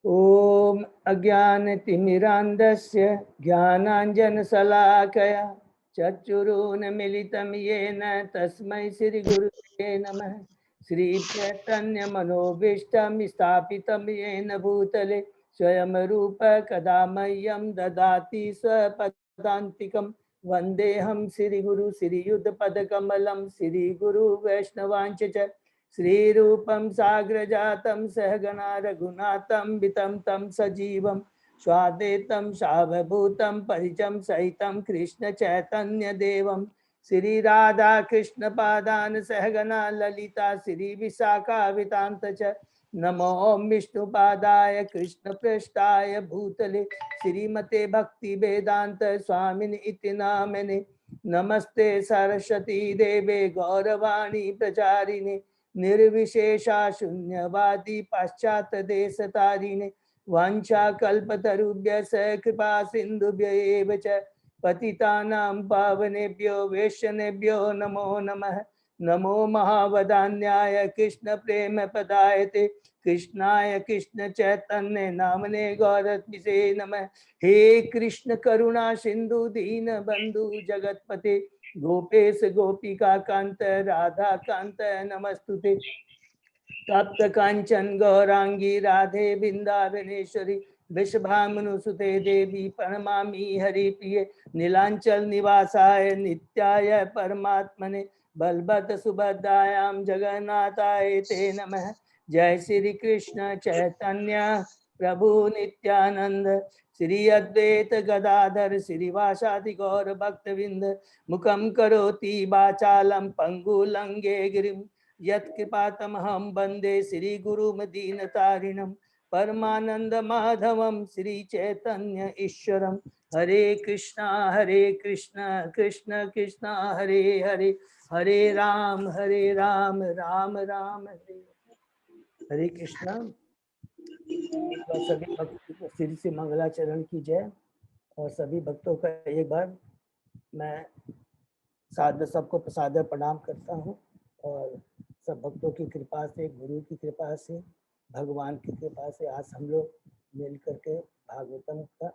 ओम अज्ञानतिमिरान्धस्य ज्ञानाञ्जनशलाकया चक्षुरुन्मीलितं येन तस्मै श्रीगुरुवे नमः। श्रीचैतन्यमनोभीष्टं स्थापितं येन भूतले स्वयं रूप कदा मह्यं ददाति स्वपदान्तिकं। वन्देऽहं श्रीगुरु श्रीयुतपदकमलं श्रीगुरु वैष्णवांश्च श्रीरूपं साग्रजातं सहगणा रघुनाथं वितं तं सजीवं स्वाद्वैतं सावभूतं परिचं सहितं कृष्ण चैतन्य देवं श्री राधा कृष्ण पादान सहगणा ललिता श्री विशाखावितांत च नमो विष्णुपादाय कृष्ण पृष्ठाय भूतले श्रीमते भक्ति वेदांत स्वामिनि इति नामिने नमस्ते सरस्वती देवे गौरवाणी प्रचारिणे निर्विशेषा शून्यवादी पाश्चात देश तारिणे वांछा कल्पतरुभ्य कृपा सिंधुभ्य एव च पतितानां पावनेभ्यो वैष्णवेभ्यो नमो नमः। नमो महावदान्याय कृष्ण प्रेम पदायते कृष्णाय कृष्ण चैतन्य नामने गौरत्मिसे नमः। हे कृष्ण करुणा सिंधु दीन बंधु जगतपते गोपेश गोपिका कांत राधा कांत नमस्तुते। तप्त कांचन गौरांगी राधे वृंदावनेश्वरी वृषभानुसुते देवी प्रणमामि हरिप्रिय नीलांचल निवासाय नित्याय परमात्मने बलभद्र सुभद्रायां जगन्नाथाय ते नमः। जय श्री कृष्ण चैतन्य प्रभु नित्यानंद श्री अद्वैत गदाधर श्रीवासादि गौर भक्तविंद मुखम करोति वाचालं पंगुलंगे गिरिम यत्कृपातमहं वन्दे श्रीगुरुमदीनतारिणं परमानंद माधवं श्री चैतन्य ईश्वरं। हरे कृष्णा कृष्ण कृष्ण हरे हरे हरे राम राम राम हरे हरे कृष्णा। सभी भक्तों को श्री से मंगलाचरण की जय। और सभी भक्तों का एक बार मैं सादर सबको सादर प्रणाम करता हूँ। और सब भक्तों की कृपा से, गुरु की कृपा से, भगवान की कृपा से आज हम लोग मिल करके भागवतम का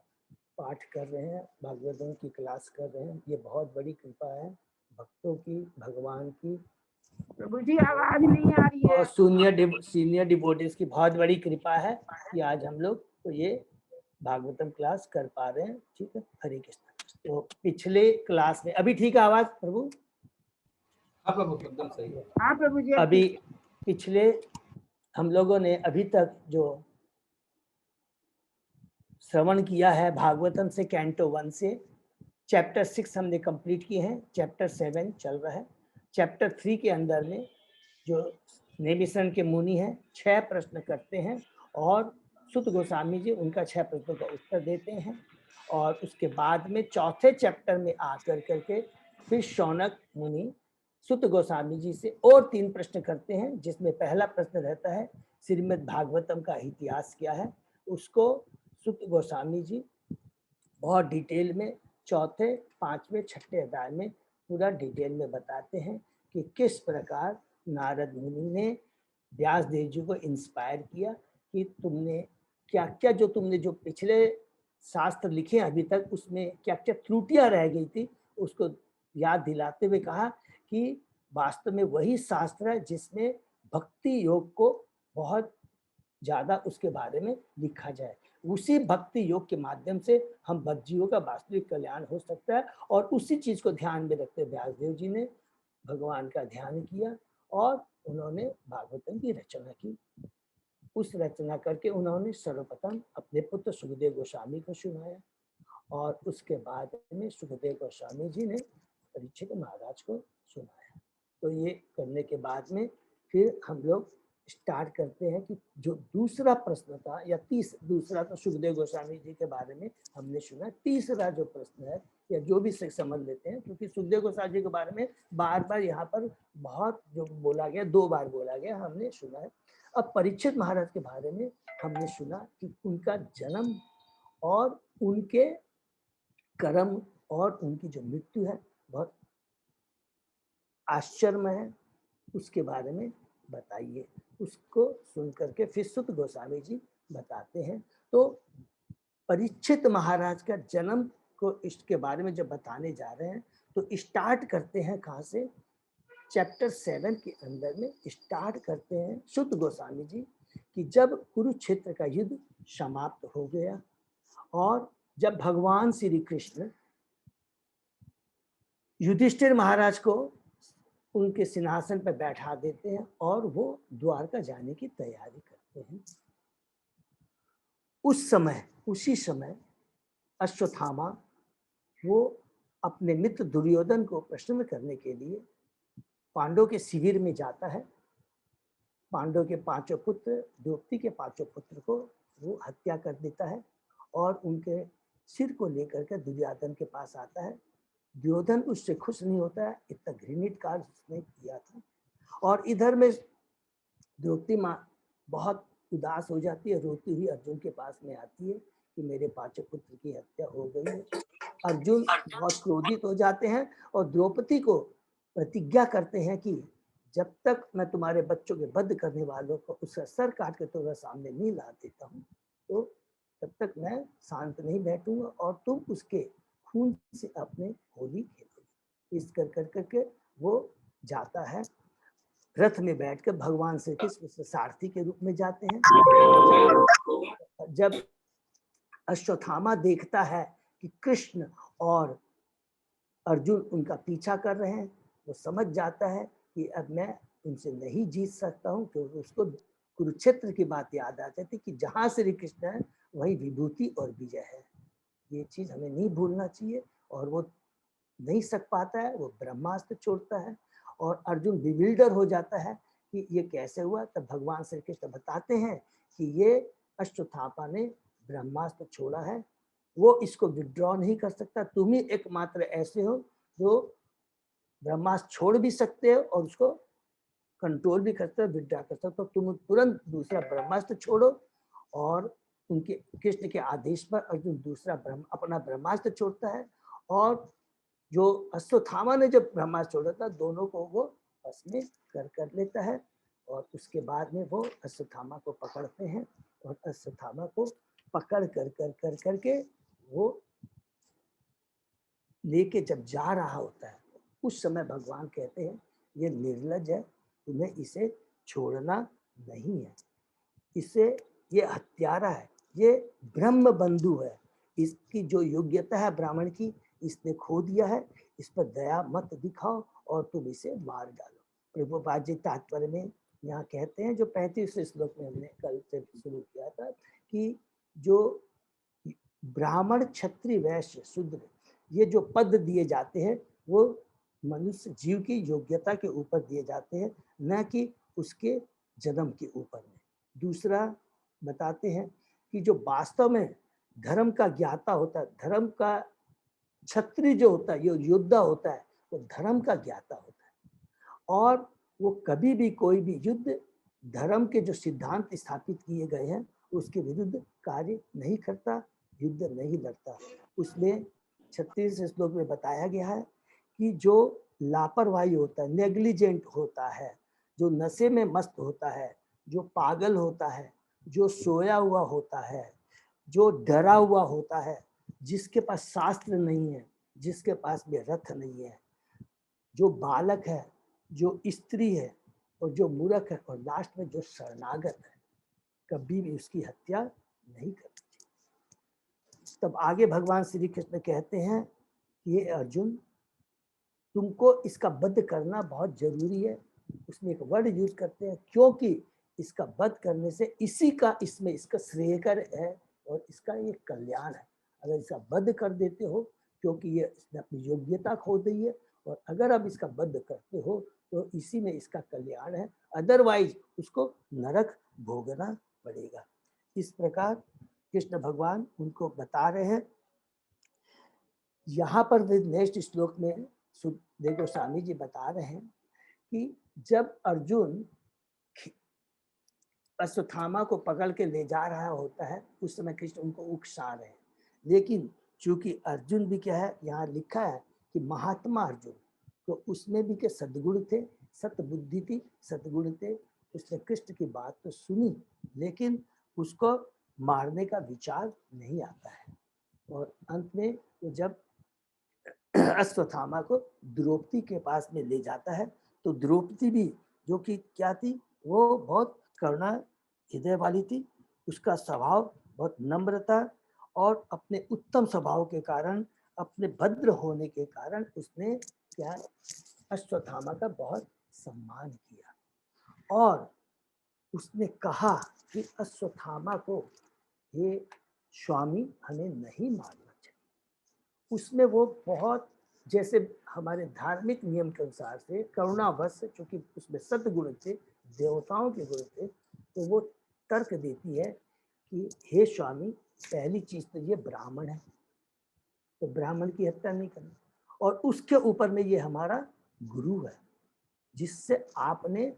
पाठ कर रहे हैं, भागवतम की क्लास कर रहे हैं। ये बहुत बड़ी कृपा है भक्तों की, भगवान की। प्रभु जी आवाज नहीं आ रही है। और सीनियर डिवोटीज की बहुत बड़ी कृपा है कि आज हम लोग तो ये भागवतम क्लास कर पा रहे हैं। ठीक है, हरे कृष्ण। तो पिछले क्लास में अभी ठीक है आवाज प्रभु? हाँ प्रभु एकदम सही है। हाँ प्रभु जी। अभी पिछले हम लोगों ने अभी तक जो श्रवण किया है भागवतम से कैंटो 1 से चैप्टर 6 हमने कंप्लीट किए हैं, चैप्टर 7 चल रहा है। चैप्टर 3 के अंदर में जो नेमिशन के मुनि हैं 6 प्रश्न करते हैं और सुत गोस्वामी जी उनका 6 प्रश्नों का उत्तर देते हैं। और उसके बाद में चौथे चैप्टर में आकर करके फिर शौनक मुनि सुत गोस्वामी जी से और 3 प्रश्न करते हैं, जिसमें पहला प्रश्न रहता है श्रीमद् भागवतम का इतिहास क्या है। उसको सुत गोस्वामी जी बहुत डिटेल में चौथे, पांचवें, छठे अध्याय में पूरा डिटेल में बताते हैं कि किस प्रकार नारद मुनि ने व्यास देव जी को इंस्पायर किया कि तुमने क्या क्या जो पिछले शास्त्र लिखे अभी तक उसमें क्या क्या त्रुटियां रह गई थी उसको याद दिलाते हुए कहा कि वास्तव में वही शास्त्र है जिसमें भक्ति योग को बहुत ज्यादा उसके बारे में लिखा जाए। उसी भक्ति योग के माध्यम से हम बद्धियों का वास्तविक कल्याण हो सकता है। और उसी चीज को ध्यान में रखते व्यासदेव जी ने भगवान का ध्यान किया और उन्होंने भागवतम की रचना की। उस रचना करके उन्होंने सर्वप्रथम अपने पुत्र सुखदेव गोस्वामी को सुनाया और उसके बाद में सुखदेव गोस्वामी जी ने परीक्षित महाराज को सुनाया। तो ये करने के बाद में फिर हम लोग स्टार्ट करते हैं कि जो दूसरा प्रश्न था या दूसरा तो सुखदेव गोस्वामी जी के बारे में हमने सुना। तीसरा जो प्रश्न है या जो भी समझ लेते हैं, क्योंकि सुखदेव गोस्वामी जी के बारे में बार बार यहाँ पर बहुत जो बोला गया, 2 बार बोला गया, हमने सुना है। अब परीक्षित महाराज के बारे में हमने सुना कि उनका जन्म और उनके कर्म और उनकी जो मृत्यु है बहुत आश्चर्य है, उसके बारे में बताइए। उसको सुन करके फिर सुत गोस्वामी जी बताते हैं। तो परीक्षित महाराज का जन्म को इसके बारे में जब बताने जा रहे हैं तो स्टार्ट करते हैं कहाँ से, चैप्टर 7 के अंदर में स्टार्ट करते हैं सुत गोस्वामी जी कि जब कुरुक्षेत्र का युद्ध समाप्त हो गया और जब भगवान श्री कृष्ण युधिष्ठिर महाराज को उनके सिंहासन पर बैठा देते हैं और वो द्वारका जाने की तैयारी करते हैं, उसी समय अश्वत्थामा वो अपने मित्र दुर्योधन को प्रश्न करने के लिए पांडव के शिविर में जाता है। पांडव के 5 पुत्र, द्रौपदी के 5 पुत्र को वो हत्या कर देता है और उनके सिर को लेकर के दुर्योधन के पास आता है। दुर्योधन उससे खुश नहीं होता है, इतना घृणित कार्य उसने किया था। और इधर में द्रौपदी माँ बहुत उदास हो जाती है, रोती हुई अर्जुन के पास में आती है कि मेरे 5 पुत्र की हत्या हो गई है। अर्जुन बहुत क्रोधित हो जाते हैं और द्रौपदी को प्रतिज्ञा करते हैं कि जब तक मैं तुम्हारे बच्चों के वध करने वालों को उसका सर काट के तुम्हारे सामने नहीं ला देता हूँ तो तब तक मैं शांत नहीं बैठूंगा और तुम उसके खून से अपने होली खेलोगे। इस कर करके वो जाता है, रथ में बैठकर भगवान श्री कृष्ण सारथी के रूप में जाते हैं। जब अश्वत्थामा देखता है कि कृष्ण और अर्जुन उनका पीछा कर रहे हैं, वो समझ जाता है कि अब मैं उनसे नहीं जीत सकता हूँ, क्योंकि उसको कुरुक्षेत्र की बात याद आ जाती कि जहाँ श्री कृष्ण है वहीं विभूति और विजय है। ये चीज हमें नहीं भूलना चाहिए। और वो नहीं सक पाता है, वो ब्रह्मास्त्र छोड़ता है और अर्जुन बिविल्डर हो जाता है कि ये कैसे हुआ। तब भगवान श्री कृष्ण बताते हैं कि ये अश्वत्थामा ने ब्रह्मास्त्र छोड़ा है, वो इसको विड्रॉ नहीं कर सकता। तुम ही एकमात्र ऐसे हो जो ब्रह्मास्त्र छोड़ भी सकते हो और उसको कंट्रोल भी करते हो, विड्रॉ कर सकते हो। तो तुम तुरंत दूसरा ब्रह्मास्त्र छोड़ो। और उनके कृष्ण के आदेश पर अर्जुन दूसरा अपना ब्रह्मास्त्र छोड़ता है और जो अश्वत्थामा ने जब ब्रह्मास्त्र छोड़ा था दोनों को वो बस में कर लेता है। और उसके बाद में वो अश्वत्थामा को पकड़ते हैं और अश्वत्थामा को पकड़ कर करके वो लेके जब जा रहा होता है उस समय भगवान कहते हैं ये निर्लज है, तुम्हें इसे छोड़ना नहीं है, इसे ये हत्यारा है, ये ब्रह्म बंधु है, इसकी जो योग्यता है ब्राह्मण की इसने खो दिया है, इस पर दया मत दिखाओ और तुम इसे मार डालो। प्रभुपाद जी तात्पर्य में यहाँ कहते हैं, जो 35वें श्लोक में हमने कल से शुरू किया था, कि जो ब्राह्मण क्षत्रिय वैश्य शूद्र ये जो पद दिए जाते हैं वो मनुष्य जीव की योग्यता के ऊपर दिए जाते हैं, न कि उसके जन्म के ऊपर में। दूसरा बताते हैं कि जो वास्तव में धर्म का ज्ञाता होता है, धर्म का क्षत्रिय जो होता है, जो योद्धा होता है, वो धर्म का ज्ञाता होता है और वो कभी भी कोई भी युद्ध धर्म के जो सिद्धांत स्थापित किए गए हैं उसके विरुद्ध कार्य नहीं करता, युद्ध नहीं लड़ता। उसमें 36 श्लोक में बताया गया है कि जो लापरवाही होता है, नेग्लिजेंट होता है, जो नशे में मस्त होता है, जो पागल होता है, जो सोया हुआ होता है, जो डरा हुआ होता है, जिसके पास शास्त्र नहीं है, जिसके पास में रथ नहीं है, जो बालक है, जो स्त्री है और जो मूर्ख है और लास्ट में जो शरणागत है, कभी भी उसकी हत्या नहीं करनी चाहिए। तब आगे भगवान श्री कृष्ण कहते हैं कि ये अर्जुन तुमको इसका वध करना बहुत जरूरी है। उसमें एक वर्ड यूज करते हैं, क्योंकि इसका वध करने से इसी का इसमें इसका श्रेयकर है और इसका ये कल्याण है। अगर इसका वध कर देते हो, क्योंकि ये इसने अपनी योग्यता खो दी है, और अगर अब इसका वध करते हो तो इसी में इसका कल्याण है, अदरवाइज उसको नरक भोगना पड़ेगा। इस प्रकार कृष्ण भगवान उनको बता रहे हैं। यहाँ पर नेक्स्ट श्लोक में सुखदेव गोस्वामी जी बता रहे हैं कि जब अर्जुन अश्वत्थामा को पकड़ के ले जा रहा होता है उस समय कृष्ण उनको उकसा रहे हैं। लेकिन चूंकि अर्जुन भी क्या है, यहाँ लिखा है कि महात्मा अर्जुन, तो उसमें भी क्या सद्गुण थे, सतबुद्धि थी, सद्गुण थे, उसने कृष्ण की बात तो सुनी, लेकिन उसको मारने का विचार नहीं आता है। और अंत में वो जब अश्वत्थामा को द्रौपदी के पास में ले जाता है, तो द्रौपदी भी, जो कि क्या थी, वो बहुत करुणा हृदय वाली थी। उसका स्वभाव बहुत नम्र था और अपने उत्तम स्वभाव के कारण, अपने भद्र होने के कारण उसने क्या अश्वत्थामा का बहुत सम्मान किया। और उसने कहा कि अश्वत्थामा को, ये स्वामी, हमें नहीं मारना चाहिए। उसमें वो बहुत, जैसे हमारे धार्मिक नियम के अनुसार से करुणावश, चूंकि उसमें सद्गुण थे, देवताओं के गुण थे, तो वो तर्क देती है कि हे स्वामी, पहली चीज तो ये ब्राह्मण है, तो ब्राह्मण की हत्या नहीं करनी, और उसके ऊपर में ये हमारा गुरु है जिससे आपने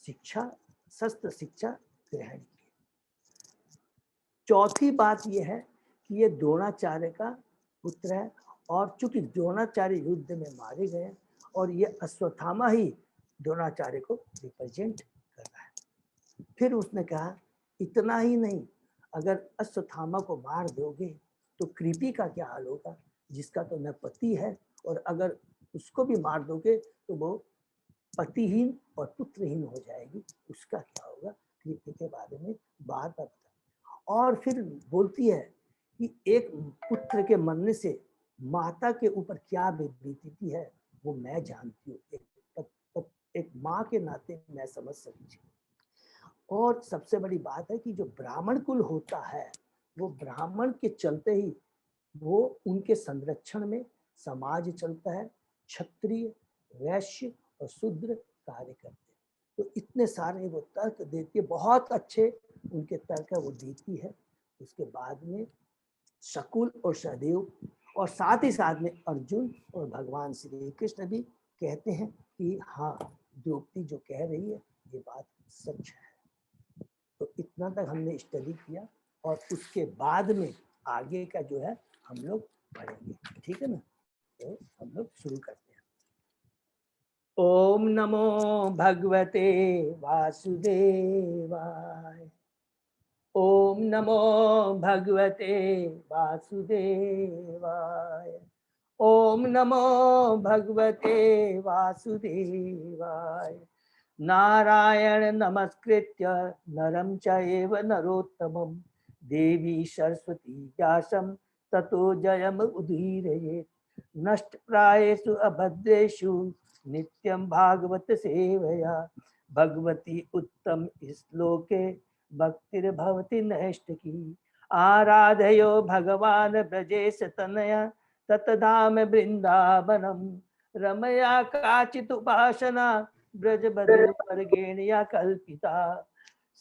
शिक्षा, शस्त्र शिक्षा ग्रहण की। चौथी बात यह है कि ये द्रोणाचार्य का पुत्र है, और चूंकि द्रोणाचार्य युद्ध में मारे गए और ये अश्वत्थामा ही द्रोणाचार्य को रिप्रेजेंट कर रहा है। फिर उसने कहा इतना ही नहीं, अगर अश्वत्थामा को मार दोगे तो कृपी का क्या हाल होगा, जिसका तो न पति है, और अगर उसको भी मार दोगे तो वो पतिहीन और पुत्रहीन हो जाएगी, उसका क्या होगा। कृपी के बारे में बार बार बता, और फिर बोलती है कि एक पुत्र के मरने से माता के ऊपर क्या बीतती है वो मैं जानती हूँ, एक माँ के नाते मैं समझ सकती हूँ। और सबसे बड़ी बात है कि जो ब्राह्मण कुल होता है, वो ब्राह्मण के चलते ही वो उनके संरक्षण में समाज चलता है। क्षत्रिय, वैश्य और शूद्र कार्य करते हैं। तो इतने सारे वो तर्क देती है, बहुत अच्छे उनके तर्क वो देती है। उसके बाद में शकुल और सहदेव, और साथ ही साथ में अर्जुन और भगवान श्री कृष्ण भी कहते हैं कि हाँ, द्रौपदी जो कह रही है ये बात सच है। तो इतना तक हमने स्टडी किया, और उसके बाद में आगे का जो है हम लोग पढ़ेंगे, ठीक है ना। तो हम लोग शुरू करते हैं। ओम नमो भगवते वासुदेवाय। ओम नमो भगवते वासुदेवाय। ओम नमो भगवते वासुदेवाय। नारायण नमस्कृत्य नरं चैव नरोत्तमं देवी सरस्वती व्यासं ततो जयमुदीरयेत्। नष्टप्रायेषु अभद्रेषु नित्यं भागवत सेवया। भगवती उत्तम श्लोके भक्तिर्भवति नैष्ठिकी। आराधयो भगवान् ब्रजेश तनया ततधाम वृंदावनम। रमया काचित् उपासना ब्रजबधूवर्गेण या कल्पिता।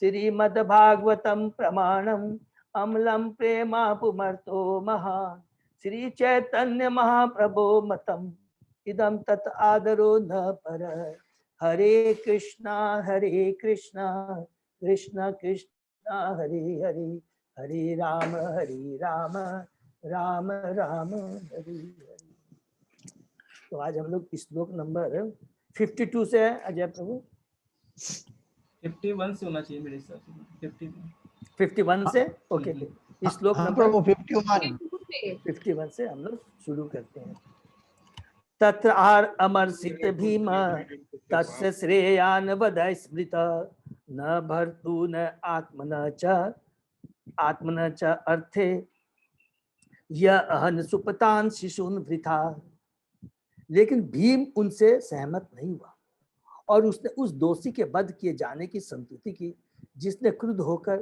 श्रीमद्भागवतं प्रमाणम् अम्लं प्रेमा पुमर्तो महान्। श्री चैतन्य महाप्रभो मतम् इदं तत् आदरो न पर। हरे कृष्णा कृष्णा कृष्णा हरे हरे, हरे राम राम राम हरे हरे। तो आज हम लोग श्लोक नंबर 52 से है अजय प्रभु। 51 से होना चाहिए मेरे हिसाब से। 51 से ओके। श्लोक नंबर 51 से हम लोग शुरू करते हैं। तत्र अमर्षित भीम तस्य श्रेयान् वद स्मृत। न भर्तु न आत्मन च अर्थे य अहन सुपतान शिशून वृथा। लेकिन भीम उनसे सहमत नहीं हुआ, और उसने उस दोषी के वध किए जाने की संतुति की जिसने क्रुद्ध होकर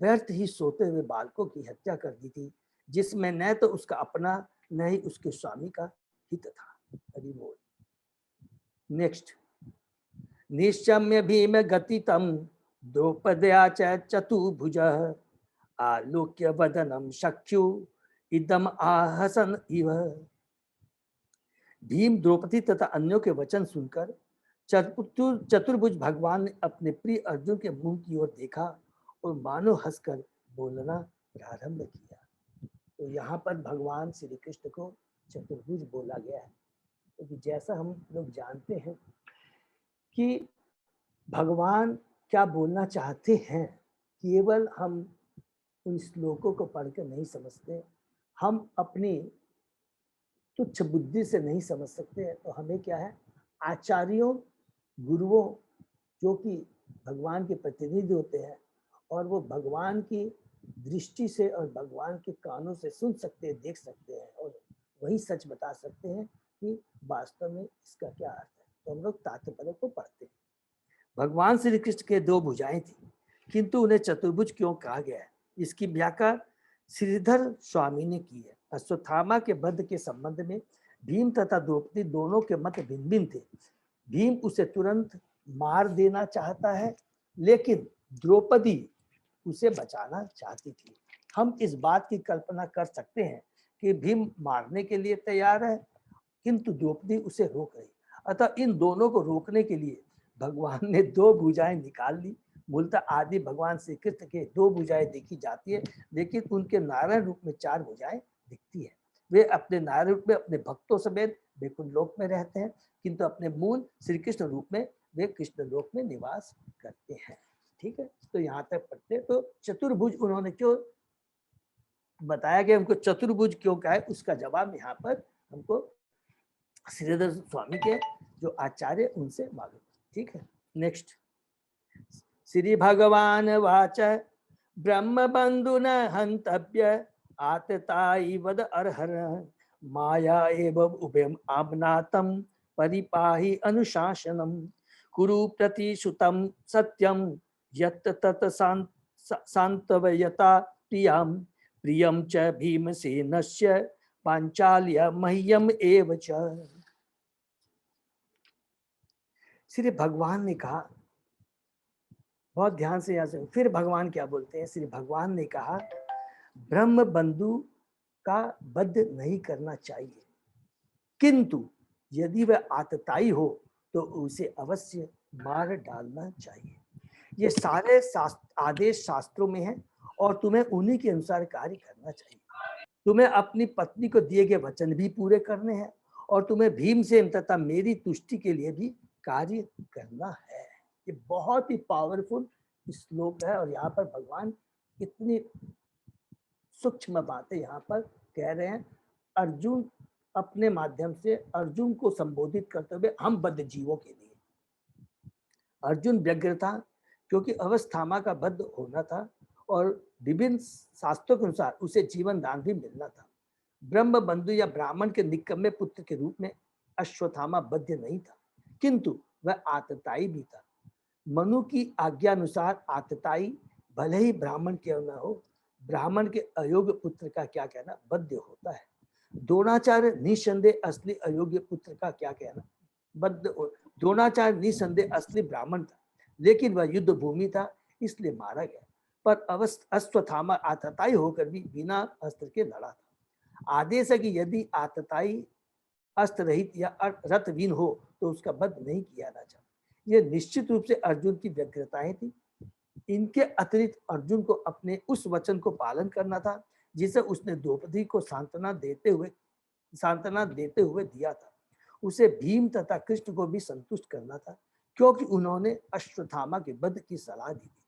व्यर्थ ही सोते हुए बालकों की हत्या कर दी थी, जिसमें न तो उसका अपना न ही उसके स्वामी का हित था। नेक्स्ट। निश्चम्य भीम गतितम द्रौपदया चतुर्भुज। आलोक्य वदनम शक्यु इदम आहसन इव। भीम द्रौपदी तथा अन्यों के वचन सुनकर चतुर्भुज भगवान ने अपने प्रिय अर्जुन के मुंह की ओर देखा और मानो हंसकर बोलना प्रारंभ किया। तो यहाँ पर भगवान श्री कृष्ण को चतुर्भुज बोला गया है, क्योंकि जैसा हम लोग जानते हैं कि भगवान क्या बोलना चाहते हैं केवल हम उन श्लोकों को पढ़कर नहीं समझते, हम अपनी तुच्छ बुद्धि से नहीं समझ सकते हैं। तो हमें क्या है, आचार्यों गुरुओं जो कि भगवान के प्रतिनिधि होते हैं और वो भगवान की दृष्टि से और भगवान के कानों से सुन सकते हैं, देख सकते हैं और वही सच बता सकते हैं कि वास्तव में इसका क्या अर्थ है। तो हम लोग तात्पर्य को पढ़ते हैं। भगवान श्री कृष्ण के दो भुजाएं थी, किंतु उन्हें चतुर्भुज क्यों कहा गया है, इसकी व्याख्या श्रीधर स्वामी ने की है। अश्वत्थामा के वध के संबंध में भीम तथा द्रौपदी दोनों के मत भिन्न भिन्न थे। भीम उसे तुरंत मार देना चाहता है, लेकिन द्रौपदी उसे बचाना चाहती थी। हम इस बात की कल्पना कर सकते हैं कि भीम मारने के लिए तैयार है, किंतु द्रौपदी उसे रोक रही। अतः इन दोनों को रोकने के लिए भगवान ने दो भुजाएं निकाल ली। मूलतः आदि भगवान श्री कृष्ण के दो भुजाएं देखी जाती है, लेकिन उनके नारायण रूप में चार भुजाएं दिखती है। वे अपने नारायण रूप में अपने भक्तों समेत वैकुंठ लोक में रहते हैं, किंतु अपने मूल श्री कृष्ण रूप में वे कृष्ण लोक में निवास करते हैं। ठीक है, तो यहाँ तक पढ़ते। तो चतुर्भुज उन्होंने क्यों बताया गया, उनको चतुर्भुज क्यों कहा है, उसका जवाब यहाँ पर हमको श्रीधर स्वामी के जो आचार्य उनसे मालूम। ठीक है, नेक्स्ट। श्री भगवान वाच ब्रह्म बंधु न हंतव्य आतताई वद अर्हर माया एवं उभयम आबनातम परिपाहि अनुशासनम कुरु प्रतिशुतम सत्यम यत् तत् सांतवयता प्रियम प्रियम च भीमसेनस्य पांचाल्य मह्यम एव च। श्री भगवान ने कहा, बहुत ध्यान से यहाँ से, फिर भगवान क्या बोलते हैं। श्री भगवान ने कहा ब्रह्म बंधु का वध नहीं करना चाहिए, किंतु यदि वह आतताई हो तो उसे अवश्य मार डालना चाहिए। ये सारे आदेश शास्त्रों में हैं और तुम्हें उन्हीं के अनुसार कार्य करना चाहिए। तुम्हें अपनी पत्नी को दिए गए वचन भी पूरे करने हैं और तुम्हें भीमसेन तथा मेरी तुष्टि के लिए भी कार्य करना है। ये बहुत ही पावरफुल श्लोक है और यहाँ पर भगवान इतनी सूक्ष्म बातें यहाँ पर कह रहे हैं। अर्जुन अपने माध्यम से अर्जुन को संबोधित करते हुए हम बद्ध जीवों के लिए। अर्जुन व्यग्र था क्योंकि अवस्थामा का वध होना था और विभिन्न शास्त्रों के अनुसार उसे जीवन दान भी मिलना था। ब्रह्म बंधु या ब्राह्मण के निकम्मे पुत्र के रूप में अश्वत्थामा बद्ध नहीं था, किंतु वह आतताई भी था। मनु की आज्ञा अनुसार आतताई भले ही ब्राह्मण क्यों न हो, ब्राह्मण के अयोग्य पुत्र का क्या कहना, बद्ध होता है। द्रोणाचार्य निसंदेह असली अयोग्य पुत्र का क्या कहना, बद्ध। द्रोणाचार्य निसंदेह असली ब्राह्मण था, लेकिन वह युद्ध भूमि था इसलिए मारा गया। पर अश्वत्थामा आतताई होकर भी बिना अस्त्र के लड़ा था। आदेश है कि यदि आतताई अस्त्र रहित या रथहीन हो तो उसका वध नहीं किया जाना चाहिए। यह निश्चित रूप से अर्जुन की व्यग्रताएं थी। इनके अतिरिक्त अर्जुन को अपने उस वचन को पालन करना था जिसे उसने द्रौपदी को सांत्वना देते हुए दिया था। उसे भीम तथा कृष्ण को भी संतुष्ट करना था, क्योंकि उन्होंने अश्वत्थामा के वध की सलाह दी थी।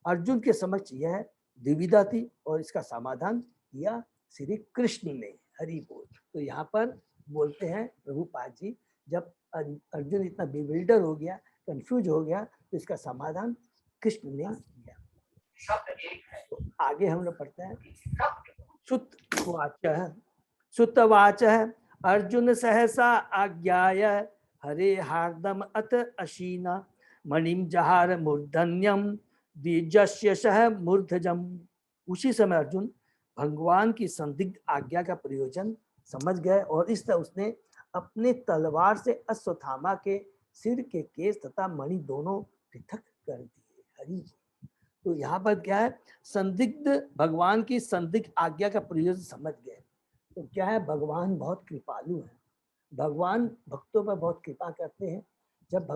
अर्जुन के समक्ष यह दुविधा थी और इसका समाधान किया श्री कृष्ण ने। हरि बोल। तो यहाँ पर बोलते हैं प्रभुपाद जी, जब अर्जुन इतना बिविल्डर हो गया, कंफ्यूज हो गया, तो इसका समाधान कृष्ण ने किया। तो आगे हम लोग पढ़ते हैं। सुतवाच अर्जुन सहसा आज्ञाय हरे हार्दम अत अशीना मणिम जहार मूर्धन्यम द्विजस्य सह मूर्धजम। उसी समय अर्जुन भगवान की संदिग्ध आज्ञा का प्रयोजन समझ गए और इस तरह उसने अपने तलवार से अश्वत्थामा के सिर के केस तथा मणि दोनों पृथक कर दिए। हरि। तो यहाँ पर क्या है, संदिग्ध, भगवान की संदिग्ध आज्ञा का प्रयोजन समझ गए। तो क्या है, भगवान बहुत कृपालु है, भगवान भक्तों पर बहुत कृपा करते हैं। जब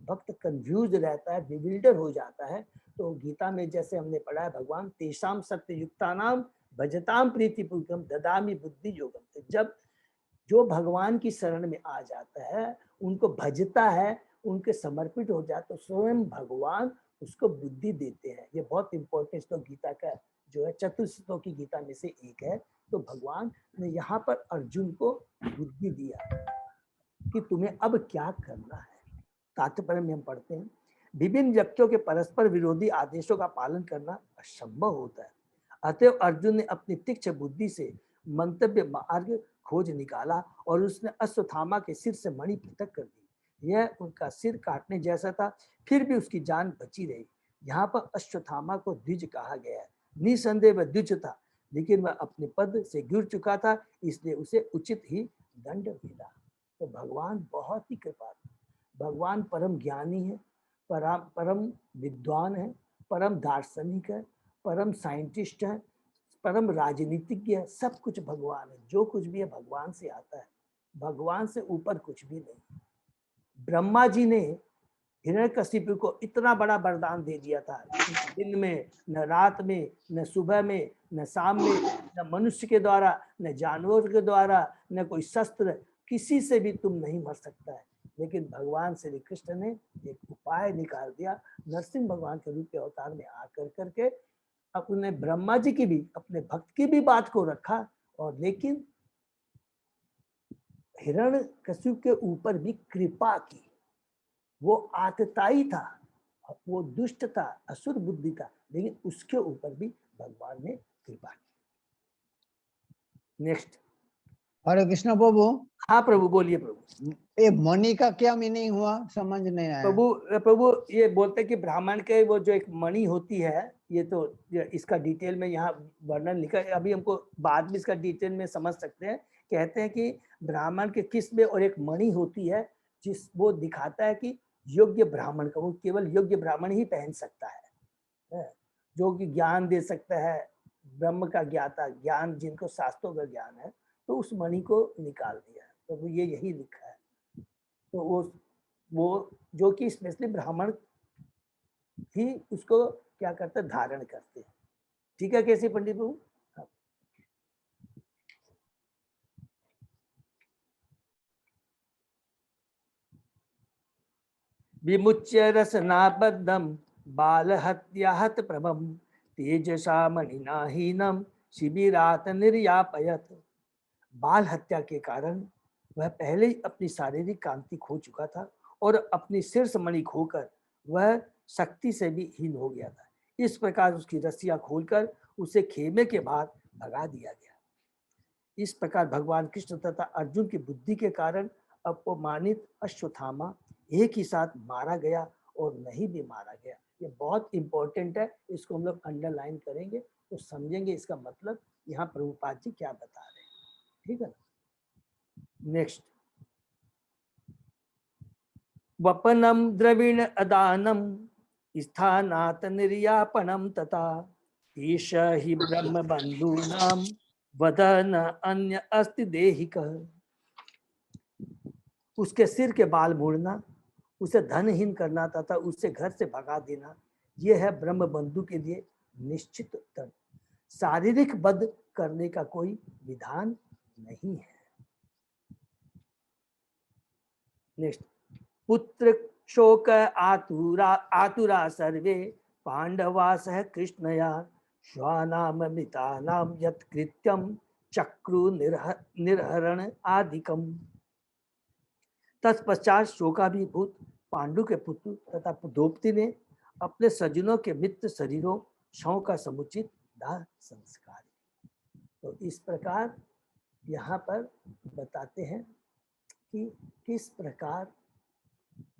भक्त कंफ्यूज रहता है, बिविल्डर हो जाता है, तो गीता में जैसे हमने पढ़ा है, भगवान तेषाम सत्य युक्तानाम भजताम प्रीति पूर्वकम ददामि बुद्धि योगम। जब जो भगवान की शरण में आ जाता है, उनको भजता है, उनके समर्पित हो जाता, तो स्वयं भगवान उसको बुद्धि देते हैं। ये बहुत इंपॉर्टेंट तो गीता का जो है चतुर्श्लोक की गीता में से एक है। तो भगवान ने यहाँ पर अर्जुन को बुद्धि दिया कि तुम्हें अब क्या करना है। तात्पर्य में हम पढ़ते हैं, विभिन्न व्यक्तियों के परस्पर विरोधी आदेशों का पालन करना असंभव होता है। अतएव अर्जुन ने अपनी तीक्ष्ण बुद्धि से मंतव्य मार्ग खोज निकाला और उसने अश्वत्थामा के सिर से मणि पृथक कर दी। यह उनका सिर काटने जैसा था, फिर भी उसकी जान बची रही। यहाँ पर अश्वत्थामा को द्विज कहा गया है। निसंदेह वह द्विज था, लेकिन वह अपने पद से गिर चुका था, इसलिए उसे उचित ही दंड मिला। तो भगवान बहुत ही कृपालु, भगवान परम ज्ञानी है, परम विद्वान है, परम दार्शनिक है, परम साइंटिस्ट है, परम राजनीतिज्ञ है। सब कुछ भगवान है, जो कुछ भी है भगवान से आता है, भगवान से ऊपर कुछ भी नहीं। ब्रह्मा जी ने हिरण्यकशिपु को इतना बड़ा वरदान दे दिया था, दिन में न रात में न सुबह में न शाम में, न मनुष्य के द्वारा न जानवर के द्वारा न कोई शस्त्र, किसी से भी तुम नहीं मर सकता है। लेकिन भगवान श्री कृष्ण ने एक उपाय निकाल दिया, नरसिंह भगवान के रूप के अवतार में आकर करके अब उन्हें ब्रह्मा जी की भी, अपने भक्त की भी बात को रखा, और लेकिन हिरण्यकशिपु के ऊपर भी कृपा की। वो आतताई था, वो दुष्ट था, असुर बुद्धि था, लेकिन उसके ऊपर भी भगवान ने कृपा की। नेक्स्ट। हरे कृष्ण प्रभु। हाँ प्रभु, बोलिए प्रभु। ये मणि का क्या मीनिंग हुआ, समझ नहीं आया। प्रभु ये बोलते कि ब्राह्मण के वो जो एक मणि होती है, ये तो इसका डिटेल में यहाँ वर्णन लिखा है, अभी हमको बाद में इसका डिटेल में समझ सकते हैं। कहते हैं कि ब्राह्मण के किस में और एक मणि होती है, जिस वो दिखाता है कि योग्य ब्राह्मण का, वो केवल योग्य ब्राह्मण ही पहन सकता है, जो कि ज्ञान दे सकता है, ब्रह्म का ज्ञाता, ज्ञान जिनको शास्त्रों का ज्ञान है, तो उस मणि को निकाल दिया है। तो ये यही लिखा है। तो वो जो कि स्पेशली ब्राह्मण ही उसको क्या करते हैं, धारण करते हैं। ठीक है कैसे पंडित बाबू? विमुच्य रसनाबद्धम बाल हत्याहत प्रभम तेजसा मणिना हीनम शिबिरात निर्यापयत। बाल हत्या के कारण वह पहले ही अपनी शारीरिक कांति खो चुका था और अपनी शीर्ष मणि खोकर वह शक्ति से भी हीन हो गया था। इस प्रकार उसकी रस्सियां खोलकर उसे खेमे के बाहर भगा दिया गया। इस प्रकार भगवान कृष्ण तथा अर्जुन की बुद्धि के कारण अपमानित अश्वत्थामा एक ही साथ मारा गया और नहीं भी मारा गया। ये बहुत इंपॉर्टेंट है, इसको हम लोग अंडरलाइन करेंगे तो समझेंगे इसका मतलब यहाँ प्रभुपाद जी क्या बता रहे हैं। ठीक है ना। नेक्स्ट। वपनम द्रविण अदानम स्थानात निर्यापणम तथा ईश ही ब्रह्म बंधूनाम वदन अन्य अस्ति देहिक। उसके सिर के बाल मोड़ना, उसे धनहीन करना तथा उससे घर से भगा देना, यह है ब्रह्म बंधु के लिए निश्चित दंड। शारीरिक वध करने का कोई विधान नहीं है। नेक्स्ट। पुत्र शोक आतुरा सर्वे पांडवा सह कृष्णया श्वानाम मृतानाम यत् कृत्यम चक्रु निर्हरण आदिकम। तत्पश्चात शोकाभिभूत पांडु के पुत्र तथा द्रौपदी ने अपने सज्जनों के मित्र शरीरों शव का समुचित दाह संस्कार। तो इस प्रकार यहाँ पर बताते हैं कि किस प्रकार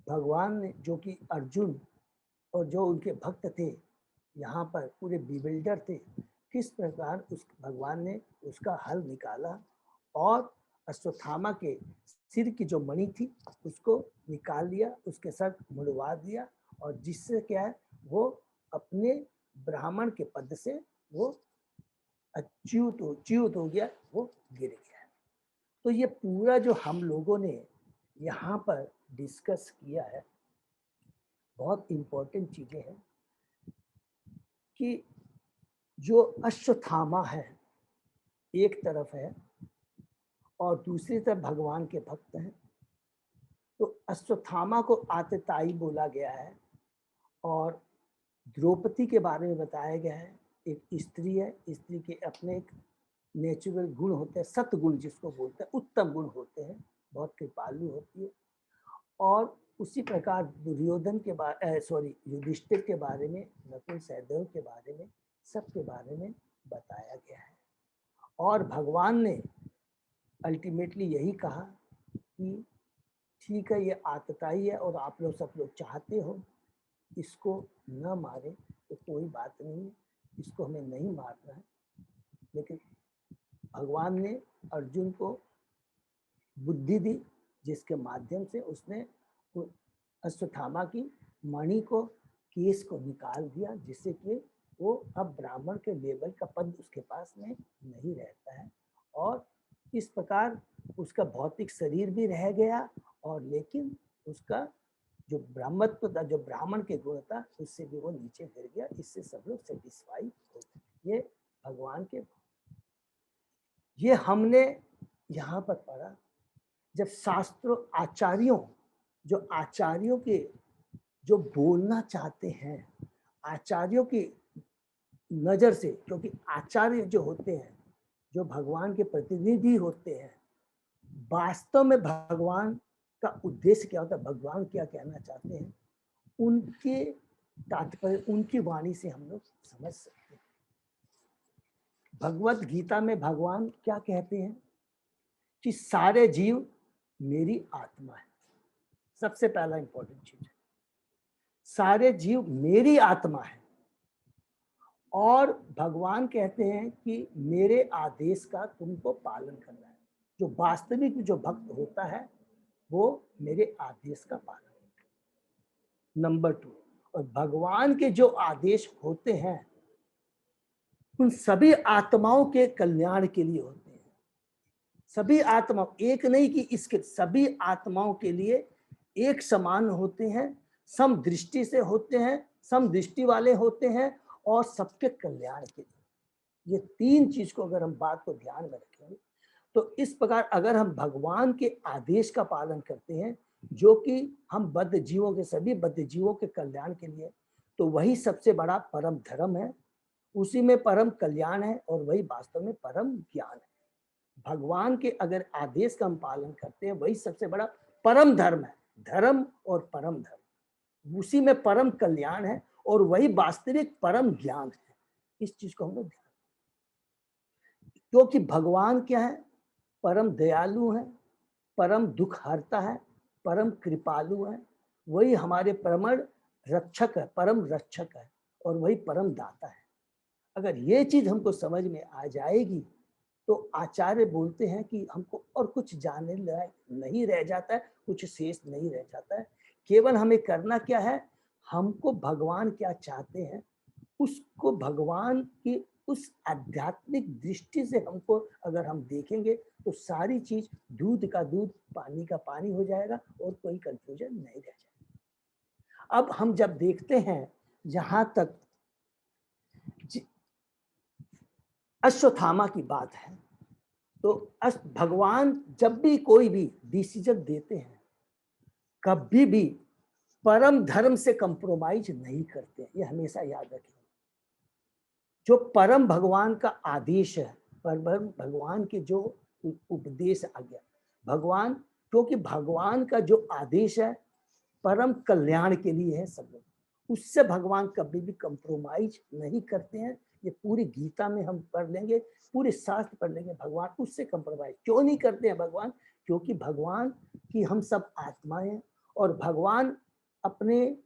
भगवान ने, जो कि अर्जुन और जो उनके भक्त थे यहाँ पर पूरे बिविल्डर थे, किस प्रकार उस भगवान ने उसका हल निकाला और अश्वत्थामा के सिर की जो मणि थी उसको निकाल लिया, उसके साथ मुड़वा दिया, और जिससे क्या है वो अपने ब्राह्मण के पद से वो अच्युत हो गया, वो गिर गया। तो ये पूरा जो हम लोगों ने यहाँ पर डिस्कस किया है, बहुत इंपॉर्टेंट चीजें हैं कि जो अश्वत्थामा है एक तरफ है और दूसरी तरफ भगवान के भक्त हैं। तो अश्वत्थामा को आतताई बोला गया है और द्रौपदी के बारे में बताया गया है। एक स्त्री है, स्त्री के अपने एक नेचुरल गुण होते हैं, सत्गुण जिसको बोलते हैं, उत्तम गुण होते हैं, बहुत कृपालु होती है। और उसी प्रकार दुर्योधन के बारे युधिष्ठिर के बारे में, नकुल सहदेव के बारे में, सबके बारे में बताया गया है। और भगवान ने अल्टीमेटली यही कहा कि ठीक है, ये आतताई है और आप लोग सब लोग चाहते हो इसको न मारे तो कोई बात नहीं है, इसको हमें नहीं मारना है। लेकिन भगवान ने अर्जुन को बुद्धि दी, जिसके माध्यम से उसने अश्वत्थामा की मणि को, केस को निकाल दिया, जिससे कि वो अब ब्राह्मण के लेवल का पद उसके पास में नहीं रहता है। और इस प्रकार उसका भौतिक शरीर भी रह गया, और लेकिन उसका जो ब्राह्मत्व था, जो ब्राह्मण के गुण था, उससे भी वो नीचे गिर गया। इससे सब लोग सेटिस्फाई हो गए। ये भगवान के, ये हमने यहाँ पर पढ़ा। जब शास्त्रों आचार्यों, जो आचार्यों के जो बोलना चाहते हैं, आचार्यों की नजर से, क्योंकि आचार्य जो होते हैं, जो भगवान के प्रतिनिधि होते हैं, वास्तव में भगवान का उद्देश्य क्या होता है, भगवान क्या कहना चाहते हैं, उनके तात्पर्य, उनकी वाणी से हम लोग समझ सकते हैं। भगवत गीता में भगवान क्या कहते हैं कि सारे जीव मेरी आत्मा है। सबसे पहला इंपॉर्टेंट चीज है, सारे जीव मेरी आत्मा है। और भगवान कहते हैं कि मेरे आदेश का तुमको पालन करना है। जो वास्तविक जो भक्त होता है वो मेरे आदेश का पालन करता है। नंबर 2, और भगवान के जो आदेश होते हैं उन सभी आत्माओं के कल्याण के लिए होते हैं। सभी आत्मा, एक नहीं कि इसके, सभी आत्माओं के लिए एक समान होते हैं, सम दृष्टि से होते हैं, सम दृष्टि वाले होते हैं, और सबके कल्याण के लिए। ये 3 चीज को अगर हम बात को ध्यान में रखेंगे तो इस प्रकार अगर हम भगवान के आदेश का पालन करते हैं, जो कि हम बद्ध जीवों के, सभी बद्ध जीवों के कल्याण के लिए, तो वही सबसे बड़ा परम धर्म है, उसी में परम कल्याण है, और वही वास्तव में परम ज्ञान है। भगवान के अगर आदेश का हम पालन करते हैं, वही सबसे बड़ा परम धर्म है। धर्म और परम धर्म, उसी में परम कल्याण है, और वही वास्तविक परम ज्ञान है। इस चीज को हम लोग ध्यान, क्योंकि भगवान क्या है, परम दयालु है, परम दुख हरता है, परम कृपालु है, वही हमारे परम रक्षक है, परम रक्षक है, और वही परम दाता है। अगर ये चीज हमको समझ में आ जाएगी तो आचार्य बोलते हैं कि हमको और कुछ जानने लायक नहीं रह जाता है, कुछ शेष नहीं रह जाता है। केवल हमें करना क्या है, हमको भगवान क्या चाहते हैं उसको भगवान की उस आध्यात्मिक दृष्टि से हमको अगर हम देखेंगे तो सारी चीज दूध का दूध, पानी का पानी हो जाएगा, और कोई कंफ्यूजन नहीं रह जाएगा। अब हम जब देखते हैं, जहां तक अश्वत्थामा की बात है, तो भगवान जब भी कोई भी डिसीजन देते हैं, कभी भी परम धर्म से कंप्रोमाइज नहीं करते। ये हमेशा याद रखें। जो परम भगवान का आदेश है, परम भगवान के जो उपदेश आ गया, भगवान, क्योंकि भगवान का जो आदेश है परम कल्याण के लिए है सब लोग, उससे भगवान कभी भी कंप्रोमाइज नहीं करते हैं। ये पूरी गीता में हम पढ़ लेंगे, पूरे शास्त्र पढ़ लेंगे, भगवान उससे कंप्रोमाइज क्यों नहीं करते हैं भगवान, क्योंकि भगवान की हम सब आत्माएं, और भगवान अपने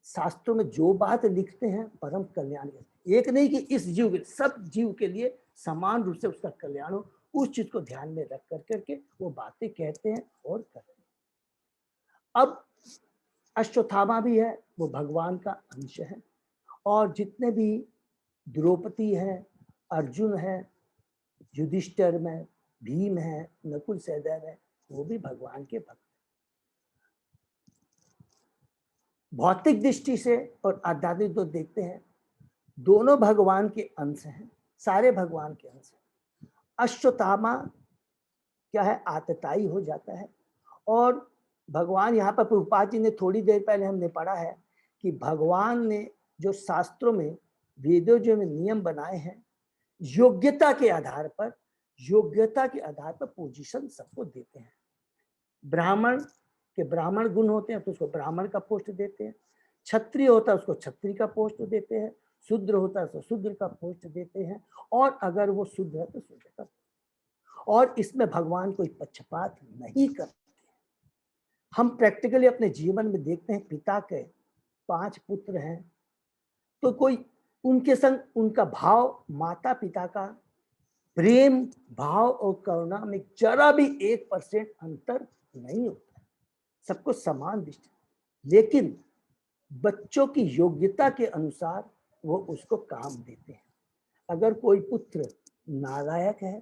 शास्त्रों में जो बात लिखते हैं परम कल्याण, एक नहीं कि इस जीव के, सब जीव के लिए समान रूप से उसका कल्याण हो, उस चीज को ध्यान में रख करके वो बातें कहते हैं और करते हैं। अब अश्वत्थामा भी है, वो भगवान का अंश है, और जितने भी द्रौपदी है, अर्जुन है, युधिष्ठिर में भीम है, नकुल सहदेव है, वो भी भगवान के भक्त। भौतिक दृष्टि से और आध्यात्मिक तो देखते हैं, दोनों भगवान के अंश हैं, सारे भगवान के अंश हैं। अश्वत्थामा क्या है, आतताई हो जाता है, और भगवान यहाँ पर प्रभुपाद जी ने थोड़ी देर पहले हमने पढ़ा है कि भगवान ने जो शास्त्रों में वेदों जो में नियम बनाए हैं, योग्यता के आधार पर पोजीशन सबको देते हैं। ब्राह्मण के ब्राह्मण गुण होते हैं तो उसको ब्राह्मण का पोस्ट देते हैं, क्षत्रिय होता है उसको क्षत्रिय का पोस्ट देते हैं, शूद्र होता है तो शूद्र का पोस्ट देते हैं, और अगर वो शूद्र है तो शूद्र का। और इसमें भगवान कोई पक्षपात नहीं करते। हम प्रैक्टिकली अपने जीवन में देखते हैं, पिता के 5 पुत्र हैं तो कोई उनके संग उनका भाव, माता पिता का प्रेम भाव और करुणा में जरा भी 1% अंतर नहीं होता है, सबको समान दृष्टि। लेकिन बच्चों की योग्यता के अनुसार वो उसको काम देते हैं। अगर कोई पुत्र नालायक है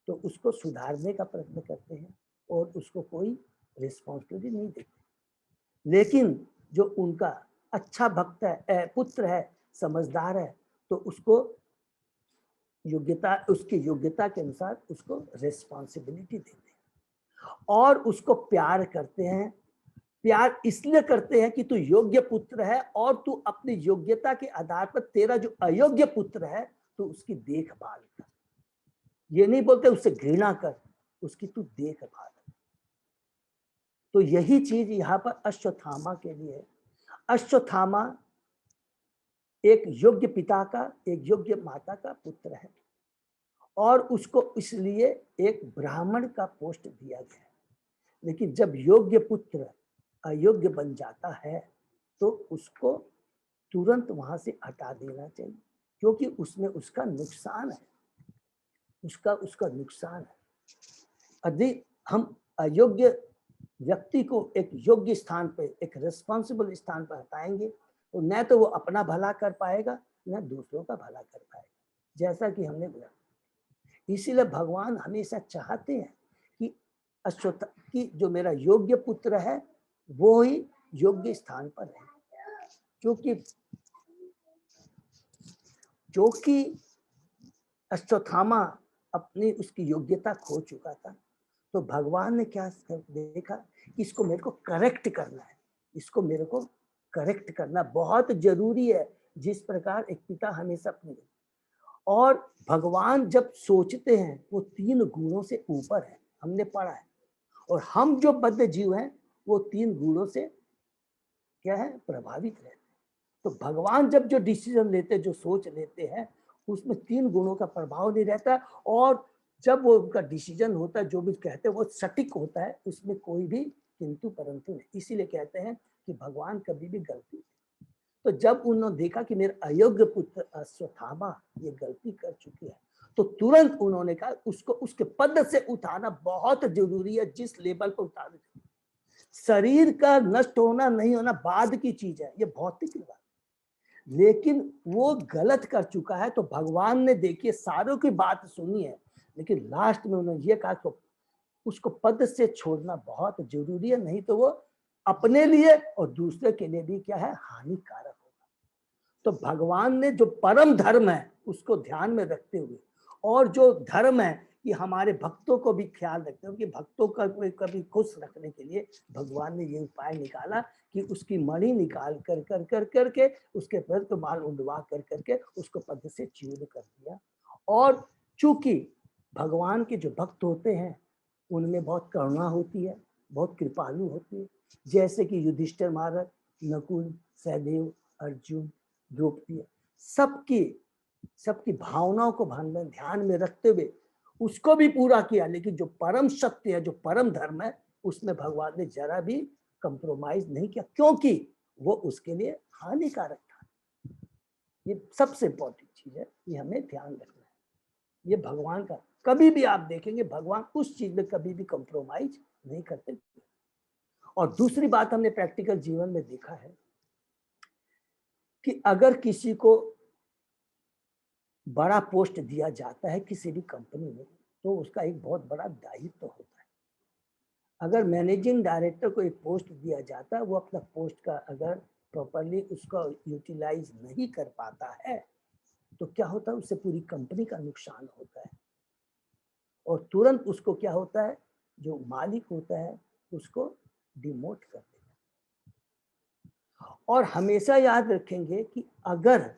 तो उसको सुधारने का प्रयत्न करते हैं और उसको कोई रिस्पॉन्सिबिलिटी नहीं देते। लेकिन जो उनका अच्छा भक्त है, पुत्र है, समझदार है, तो उसको उसकी योग्यता के अनुसार उसको रिस्पॉन्सिबिलिटी देते हैं और उसको प्यार करते हैं। प्यार इसलिए करते हैं कि तू योग्य पुत्र है और तू अपनी योग्यता के आधार पर तेरा जो अयोग्य पुत्र है तो उसकी देखभाल कर। ये नहीं बोलते उससे घृणा कर, उसकी तू देखभाल कर। तो यही चीज यहाँ पर अश्वत्थामा के लिए। अश्वत्थामा एक योग्य पिता का, एक योग्य माता का पुत्र है और उसको इसलिए एक ब्राह्मण का पोस्ट दिया गया है। लेकिन जब योग्य पुत्र अयोग्य बन जाता है तो उसको तुरंत वहां से हटा देना चाहिए, क्योंकि उसमें उसका नुकसान है, उसका नुकसान है। यदि हम अयोग्य व्यक्ति को एक योग्य स्थान पे, एक रिस्पॉन्सिबल स्थान पर हटाएंगे तो न तो वो अपना भला कर पाएगा न दूसरों का भला कर पाएगा, जैसा कि हमने बोला। इसीलिए भगवान हमेशा चाहते हैं कि कि जो मेरा योग्य पुत्र है वो ही योग्य स्थान पर है, क्योंकि अश्वत्थामा अपनी उसकी योग्यता खो चुका था। तो भगवान ने क्या देखा कि इसको मेरे को करेक्ट करना है, इसको मेरे को करेक्ट करना बहुत जरूरी है। जिस प्रकार एक पिता हमेशा अपने, और भगवान जब सोचते हैं वो 3 गुणों से ऊपर है, हमने पढ़ा है। और हम जो बद्ध जीव हैं वो 3 गुणों से क्या है, प्रभावित रहते हैं। तो भगवान जब जो डिसीजन लेते हैं, जो सोच लेते हैं, उसमें 3 गुणों का प्रभाव नहीं रहता। और जब वो उनका डिसीजन होता है, जो भी कहते हैं वो सटीक होता है, उसमें कोई भी किंतु परंतु नहीं। इसीलिए कहते हैं कि भगवान कभी भी गलती नहीं। तो जब उन्होंने देखा कि मेरे अयोग्य पुत्र अश्वत्थामा ये गलती कर चुकी है, तो तुरंत उन्होंने कहा उसको उसके पद से उठाना बहुत जरूरी है। जिस लेवल पर उतारना, शरीर का नष्ट होना नहीं होना बाद की चीज है, ये भौतिक बात, लेकिन वो गलत कर चुका है। तो भगवान ने देखिए सारों की बात सुनी है, लेकिन लास्ट में उन्होंने ये कहा कि उसको पद से छोड़ना बहुत जरूरी है, नहीं तो वो अपने लिए और दूसरे के लिए भी क्या है, हानिकारक होगा। तो भगवान ने जो परम धर्म है उसको ध्यान में रखते हुए, और जो धर्म है कि हमारे भक्तों को भी ख्याल रखते हैं, कि भक्तों का कभी खुश रखने के लिए भगवान ने ये उपाय निकाला कि उसकी मणि निकाल कर कर कर करके उसके पैर को माल उड़वा कर करके उसको पद से च्यूत कर दिया। और चूंकि भगवान के जो भक्त होते हैं उनमें बहुत करुणा होती है, बहुत कृपालु होती है, जैसे कि युधिष्ठिर महाराज, नकुल, सहदेव, अर्जुन, द्रौपदी, सबकी भावनाओं को ध्यान में रखते हुए उसको भी पूरा किया। लेकिन जो परम सत्य है, जो परम धर्म है, उसमें भगवान ने जरा भी कंप्रोमाइज नहीं किया, क्योंकि वो उसके लिए हानिकारक था। ये सबसे इंपॉर्टेंट चीज है, ये हमें ध्यान रखना है। ये भगवान का, कभी भी आप देखेंगे भगवान उस चीज में कभी भी कंप्रोमाइज नहीं करते। और दूसरी बात हमने प्रैक्टिकल जीवन में देखा है कि अगर किसी को बड़ा पोस्ट दिया जाता है किसी भी कंपनी में, तो उसका एक बहुत बड़ा दायित्व होता है। अगर मैनेजिंग डायरेक्टर को एक पोस्ट दिया जाता है, वो अपना पोस्ट का अगर प्रॉपरली उसका यूटिलाइज नहीं कर पाता है तो क्या होता है, उससे पूरी कंपनी का नुकसान होता है। और तुरंत उसको क्या होता है, जो मालिक होता है उसको डिमोट कर देता है। और हमेशा याद रखेंगे कि अगर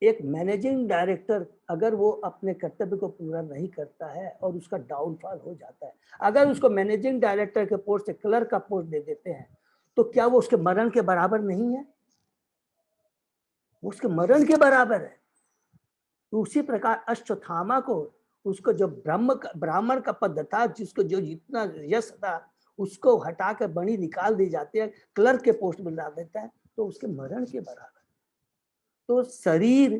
एक मैनेजिंग डायरेक्टर अगर वो अपने कर्तव्य को पूरा नहीं करता है और उसका डाउनफॉल हो जाता है, अगर उसको मैनेजिंग डायरेक्टर के पोस्ट से क्लर्क का पोस्ट दे देते हैं, तो क्या वो उसके मरण के बराबर नहीं है? उसके मरण के बराबर है। तो उसी प्रकार अश्वत्थामा को, उसको जो ब्राह्मण का पद था, जिसको जो जितना यश था, उसको हटा कर बणी निकाल दी जाती है, क्लर्क के पोस्ट में ला देता है, तो उसके मरण के बराबर। तो शरीर,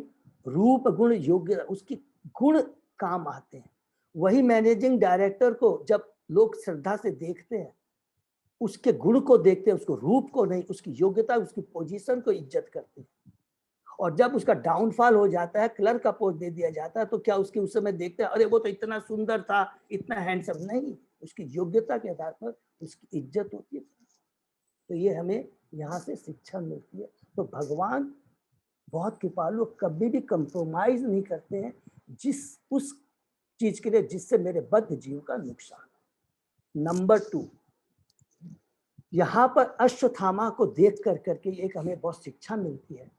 रूप, गुण, योग्य, उसकी गुण काम आते हैं। वही मैनेजिंग डायरेक्टर को जब लोग श्रद्धा से देखते हैं, उसके गुण को देखते हैं, उसको रूप को नहीं, उसकी योग्यता, उसकी पोजीशन को इज्जत करते हैं। और जब उसका डाउनफॉल हो जाता है, क्लर्क का पोस्ट दे दिया जाता है, तो क्या उसके उस समय देखते हैं, अरे वो तो इतना सुंदर था, इतना हैंडसम? नहीं, उसकी योग्यता के आधार पर उसकी इज्जत होती है। तो ये हमें यहाँ से शिक्षा मिलती है। तो भगवान बहुत कृपालु, कभी भी कंप्रोमाइज नहीं करते हैं जिस उस चीज के लिए जिससे मेरे बद्ध जीव का नुकसान। नंबर 2, यहाँ पर अश्वत्थामा को देख कर करके एक हमें बहुत शिक्षा मिलती है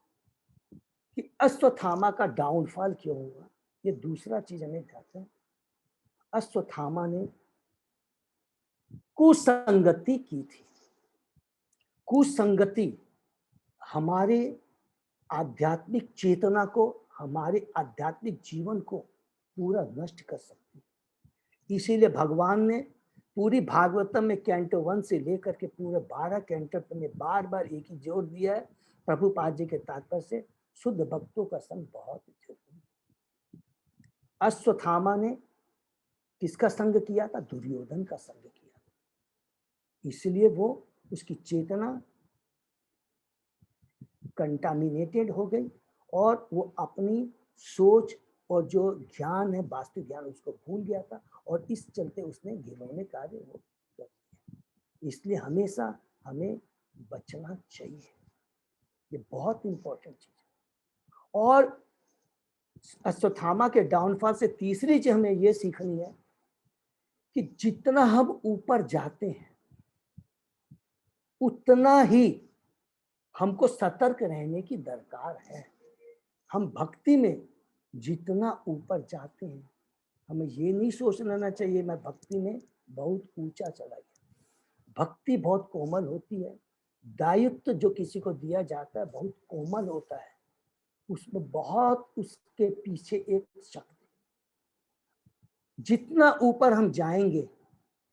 कि अश्वत्थामा का डाउनफॉल क्यों हुआ। ये दूसरा चीज हमें कहते हैं, अश्वत्थामा ने कुसंगति की थी। कुसंगति हमारे आध्यात्मिक चेतना को, हमारे आध्यात्मिक जीवन को पूरा नष्ट कर सकती है। इसीलिए भगवान ने पूरी भागवतम में कैंटो 1 से लेकर के पूरे 12 कैंटो में बार बार एक ही जोर दिया है, प्रभुपाद जी के तात्पर्य से, शुद्ध भक्तों का संग बहुत जरूरी। अश्वत्थामा ने किसका संग किया था? दुर्योधन का संग किया था। इसलिए वो, उसकी चेतना कंटामिनेटेड हो गई और वो अपनी सोच और जो ज्ञान है, वास्तविक ज्ञान, उसको भूल गया था, और इस चलते उसने घिनौने कार्य वो कर दिए। इसलिए हमेशा हमें बचना चाहिए, ये बहुत इंपॉर्टेंट चीज है। और अश्वत्थामा के डाउनफॉल से तीसरी चीज हमें ये सीखनी है कि जितना हम ऊपर जाते हैं, उतना ही हमको सतर्क रहने की दरकार है। हम भक्ति में जितना ऊपर जाते हैं, हमें ये नहीं सोच लेना चाहिए मैं भक्ति में बहुत ऊंचा चला गया। भक्ति बहुत कोमल होती है। दायित्व जो किसी को दिया जाता है बहुत कोमल होता है, उसमें बहुत उसके पीछे एक शक्ति। जितना ऊपर हम जाएंगे,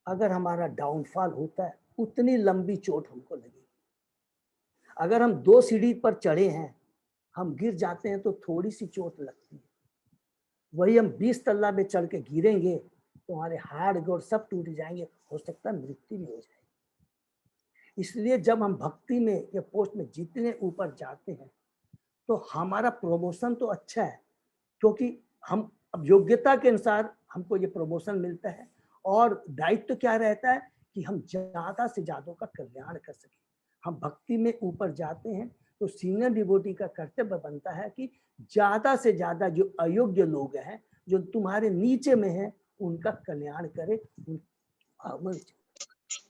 अगर हमारा डाउनफॉल होता है, उतनी लंबी चोट हमको लगेगी। अगर हम 2 सीढ़ी पर चढ़े हैं, हम गिर जाते हैं तो थोड़ी सी चोट लगती है। वही हम 20 तल्ला में चढ़ के गिरेंगे तो हमारे हाड़ गोड़ सब टूट जाएंगे, हो सकता है मृत्यु भी हो जाए। इसलिए जब हम भक्ति में या पोस्ट में जितने ऊपर जाते हैं, तो हमारा प्रमोशन तो अच्छा है, क्योंकि हम अब योग्यता के अनुसार हमको ये प्रमोशन मिलता है। और दायित्व क्या रहता है कि हम ज्यादा से ज्यादा का कल्याण कर सकें। हम भक्ति में ऊपर जाते हैं तो सीनियर डिवोटी का कर्तव्य बनता है कि ज्यादा से ज्यादा जो अयोग्य लोग हैं, जो तुम्हारे नीचे में हैं, उनका कल्याण करे।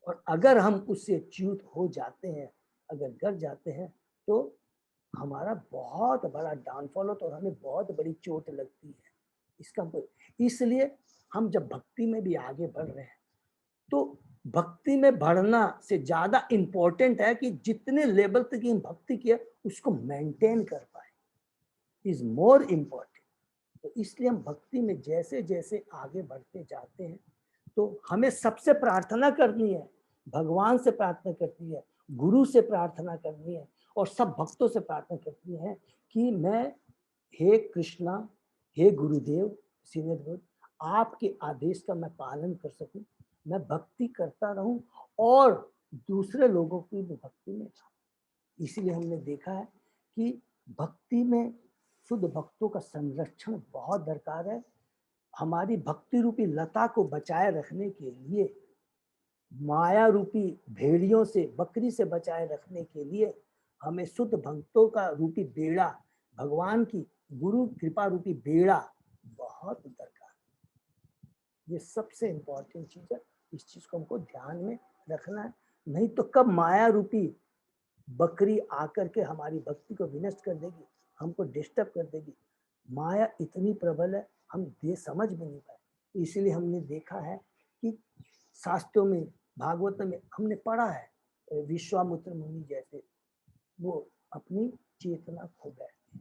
और अगर हम उससे च्युत हो जाते हैं, अगर गर जाते हैं, तो हमारा बहुत बड़ा डाउनफॉल होता है और हमें बहुत बड़ी चोट लगती है। इसका इसलिए हम जब भक्ति में भी आगे बढ़ रहे हैं, तो भक्ति में बढ़ना से ज्यादा इंपॉर्टेंट है कि जितने लेवल तक हम भक्ति किया उसको मेंटेन कर पाए, इज मोर इम्पोर्टेंट। तो इसलिए हम भक्ति में जैसे जैसे आगे बढ़ते जाते हैं, तो हमें सबसे प्रार्थना करनी है, भगवान से प्रार्थना करनी है, गुरु से प्रार्थना करनी है, और सब भक्तों से प्रार्थना करनी है कि मैं, हे कृष्णा, हे गुरुदेव, सीनियर, आपके आदेश का मैं पालन कर सकूं, मैं भक्ति करता रहूं और दूसरे लोगों की भी भक्ति में जाऊं। इसीलिए हमने देखा है कि भक्ति में शुद्ध भक्तों का संरक्षण बहुत दरकार है। हमारी भक्ति रूपी लता को बचाए रखने के लिए, माया रूपी भेड़ियों से, बकरी से बचाए रखने के लिए, हमें शुद्ध भक्तों का रूपी बेड़ा, भगवान की गुरु कृपा रूपी बेड़ा बहुत दरकार। ये सबसे इंपॉर्टेंट चीज है, इस चीज को हमको ध्यान में रखना है। नहीं तो कब माया रूपी बकरी आकर के हमारी भक्ति को विनष्ट कर देगी, हमको डिस्टर्ब कर देगी। माया इतनी प्रबल है, हम समझ भी नहीं पाए। इसलिए हमने देखा है कि शास्त्रों में, भागवत में हमने पढ़ा है, विश्वामित्र मुनि जैसे वो अपनी चेतना खो गए।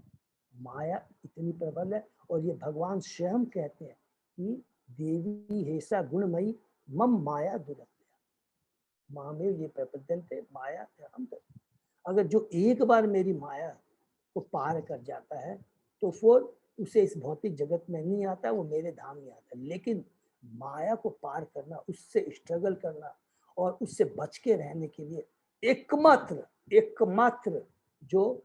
माया इतनी प्रबल है, और ये भगवान स्वयं कहते हैं कि देवी हेसा गुणमयी मम माया दुरत्या माँ में ये प्रपद्यन्ते माया हम। अगर जो एक बार मेरी माया को पार कर जाता है तो फिर उसे इस भौतिक जगत में नहीं आता, वो मेरे धाम में आता है। लेकिन माया को पार करना, उससे स्ट्रगल करना और उससे बच के रहने के लिए एकमात्र जो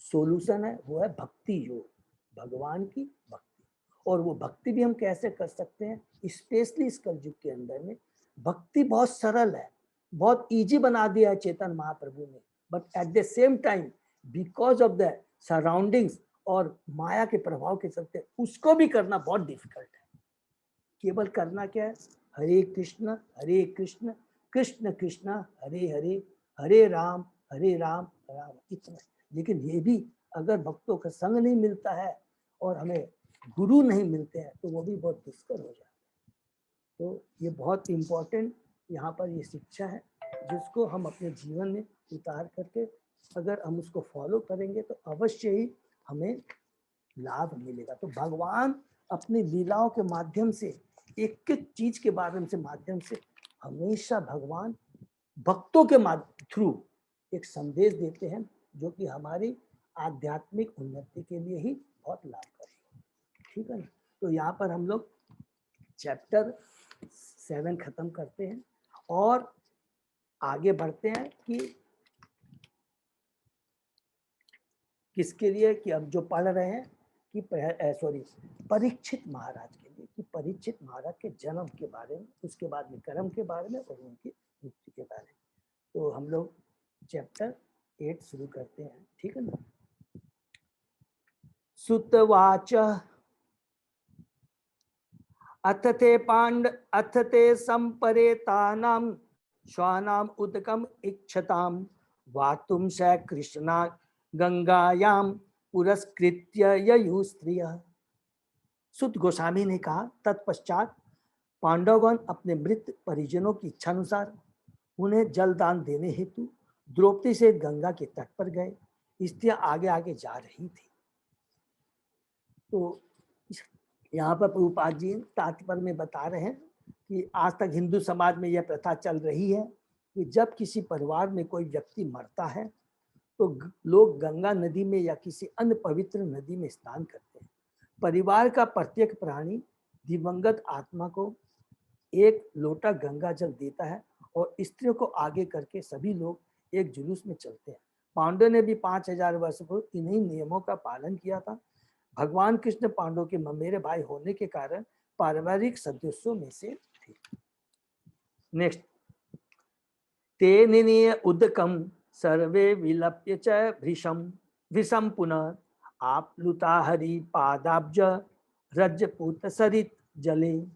सॉल्यूशन है वो है भक्ति योग, भगवान की भक्ति। और वो भक्ति भी हम कैसे कर सकते हैं, स्पेशली इस कलयुग के अंदर में भक्ति बहुत सरल है, बहुत इजी बना दिया है चेतन महाप्रभु ने। But at the same time because of the surroundings और माया के प्रभाव के चलते उसको भी करना बहुत डिफिकल्ट है। केवल करना क्या है, हरे कृष्ण कृष्ण कृष्ण हरे हरे, हरे राम राम इतना। लेकिन ये भी अगर भक्तों का संग नहीं मिलता है और हमें गुरु नहीं मिलते हैं तो वो भी बहुत दुष्कर हो जाता है। तो ये बहुत इम्पोर्टेंट यहाँ पर ये शिक्षा है, जिसको हम अपने जीवन में उतार करके अगर हम उसको फॉलो करेंगे तो अवश्य ही हमें लाभ मिलेगा। तो भगवान अपनी लीलाओं के माध्यम से, एक एक चीज के बारे से माध्यम से हमेशा भगवान भक्तों के थ्रू एक संदेश देते हैं, जो कि हमारी आध्यात्मिक उन्नति के लिए ही बहुत लाभकारी है। ठीक है ना। तो यहाँ पर हम लोग चैप्टर 7 खत्म करते हैं और आगे बढ़ते हैं कि किसके लिए, कि अब जो पढ़ रहे हैं कि परीक्षित महाराज के लिए, कि परीक्षित महाराज के जन्म के बारे में, उसके बाद में कर्म के बारे में और उनकी मृत्यु के बारे में। तो हम लोग चैप्टर 8 शुरू करते हैं। ठीक है ना। सुतवाच अथ ते संपरेतानां श्वानाम उदकम इच्छताम वातुम स कृष्णा गंगायाम पुरस्कृत्य ययु स्त्रियः। सुत गोस्वामी ने कहा, तत्पश्चात पांडवगण अपने मृत परिजनों की इच्छा अनुसार उन्हें जलदान देने हेतु द्रौपदी से गंगा के तट पर गए। स्त्रियां आगे आगे जा रही थी। तो यहाँ पर प्रभुपाद जी तात्पर्य में बता रहे हैं कि आज तक हिंदू समाज में यह प्रथा चल रही है कि जब किसी परिवार में कोई व्यक्ति मरता है तो लोग गंगा नदी में या किसी अन्य पवित्र नदी में स्नान करते हैं। परिवार का प्रत्येक प्राणी दिवंगत आत्मा को एक लोटा गंगा जल देता है और स्त्रियों को आगे करके सभी लोग एक जुलूस में चलते हैं। पांडव ने भी 5000 वर्ष पूर्व इन्हीं नियमों का पालन किया था। भगवान कृष्ण पांडव के ममेरे भाई होने के कारण पारिवारिक सदस्यों में से थे। नेक्स्ट, ते निनीय उदकम सर्वे विलप्य च भृशम पुनः आप्लुता हरि पादाब्ज रजपूत सरित जले।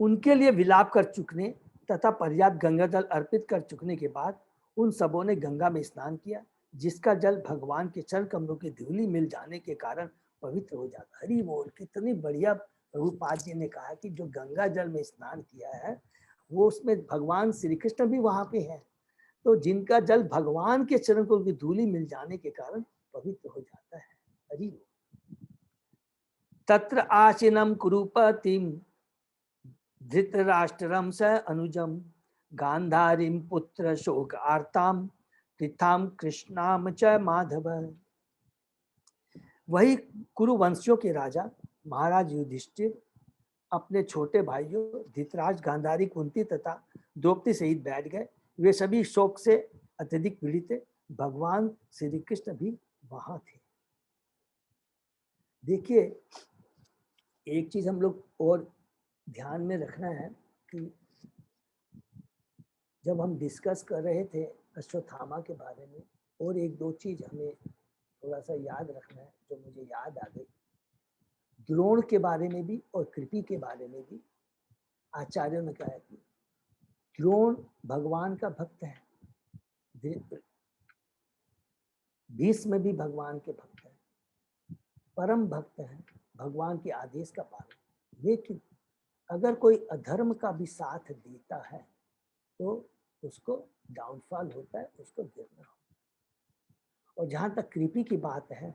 उनके लिए विलाप कर चुकने तथा पर्याप्त गंगा जल अर्पित कर चुकने के बाद उन सबों ने गंगा में स्नान किया, जिसका जल भगवान के चरण कमलों की धूली मिल जाने के कारण पवित्र हो जाता। हरि बोल। कितनी बढ़िया प्रभुपाद जी ने कहा कि जो गंगा जल में स्नान किया है वो उसमें भगवान श्री कृष्ण भी वहां पे है। तो जिनका जल भगवान के चरण कमलों की धूली मिल जाने के कारण पवित्र हो जाता है। हरि बोल। तत्र आशिनम कुरुपतिम धृतराष्ट्रम स अनुजम गांधारीम पुत्र शोक आर्ताम तीर्थाम कृष्णाम च माधव। वही कुरुवंशियों के राजा महाराज युधिष्ठिर अपने छोटे भाइयों धृतराष्ट्र, गांधारी, कुंती तथा द्रौपदी सहित बैठ गए। वे सभी शोक से अत्यधिक पीड़ित थे। भगवान श्री कृष्ण भी वहां थे। देखिए, एक चीज हम लोग और ध्यान में रखना है कि जब हम डिस्कस कर रहे थे अश्वत्थामा के बारे में, और एक दो चीज हमें थोड़ा सा याद रखना है जो मुझे याद आ गई। द्रोण के बारे में भी और कृपि के बारे में भी आचार्यों ने कहा कि द्रोण भगवान का भक्त है, भीष्म भी भगवान के भक्त है, परम भक्त है, भगवान के आदेश का पालन। लेकिन अगर कोई अधर्म का भी साथ देता है तो उसको डाउनफॉल होता है, उसको गिरना होता है। और जहां तक कृपी की बात है,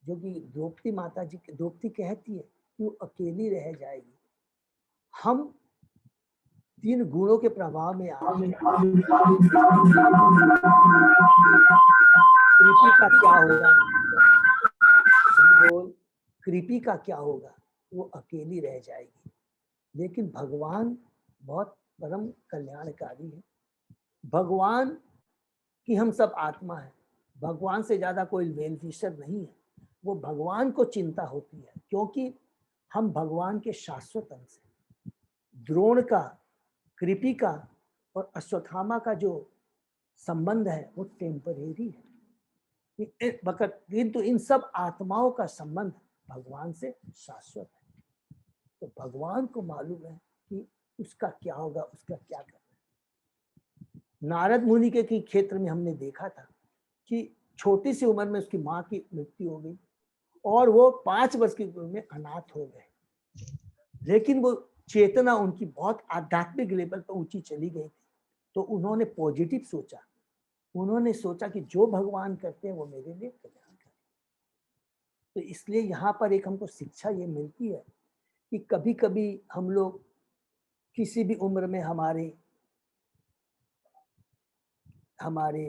जो कि द्रौपदी माता जी, द्रौपदी कहती है कि वो अकेली रह जाएगी। हम 3 गुणों के प्रभाव में आके कृपी का क्या होगा, बोल कृपी का क्या होगा, वो अकेली रह जाएगी। लेकिन भगवान बहुत परम कल्याणकारी है। भगवान की हम सब आत्मा है, भगवान से ज्यादा कोई वेल विशर नहीं है। वो भगवान को चिंता होती है, क्योंकि हम भगवान के शाश्वत अंश हैं। द्रोण का, कृपी का और अश्वत्थामा का जो संबंध है वो टेम्परेरी है, किंतु इन सब आत्माओं का संबंध भगवान से शाश्वत है। तो भगवान को मालूम है कि उसका क्या होगा, उसका क्या करना है। नारद मुनि के क्षेत्र में हमने देखा था कि छोटी सी उम्र में उसकी माँ की मृत्यु हो गई और वो 5 वर्ष की उम्र में अनाथ हो गए। लेकिन वो चेतना उनकी बहुत आध्यात्मिक लेवल पर ऊंची चली गई थी। तो उन्होंने पॉजिटिव सोचा, उन्होंने सोचा कि जो भगवान करते हैं वो मेरे लिए कल्याण करते हैं। तो इसलिए यहाँ पर एक हमको शिक्षा ये मिलती है कि कभी कभी हम लोग किसी भी उम्र में हमारे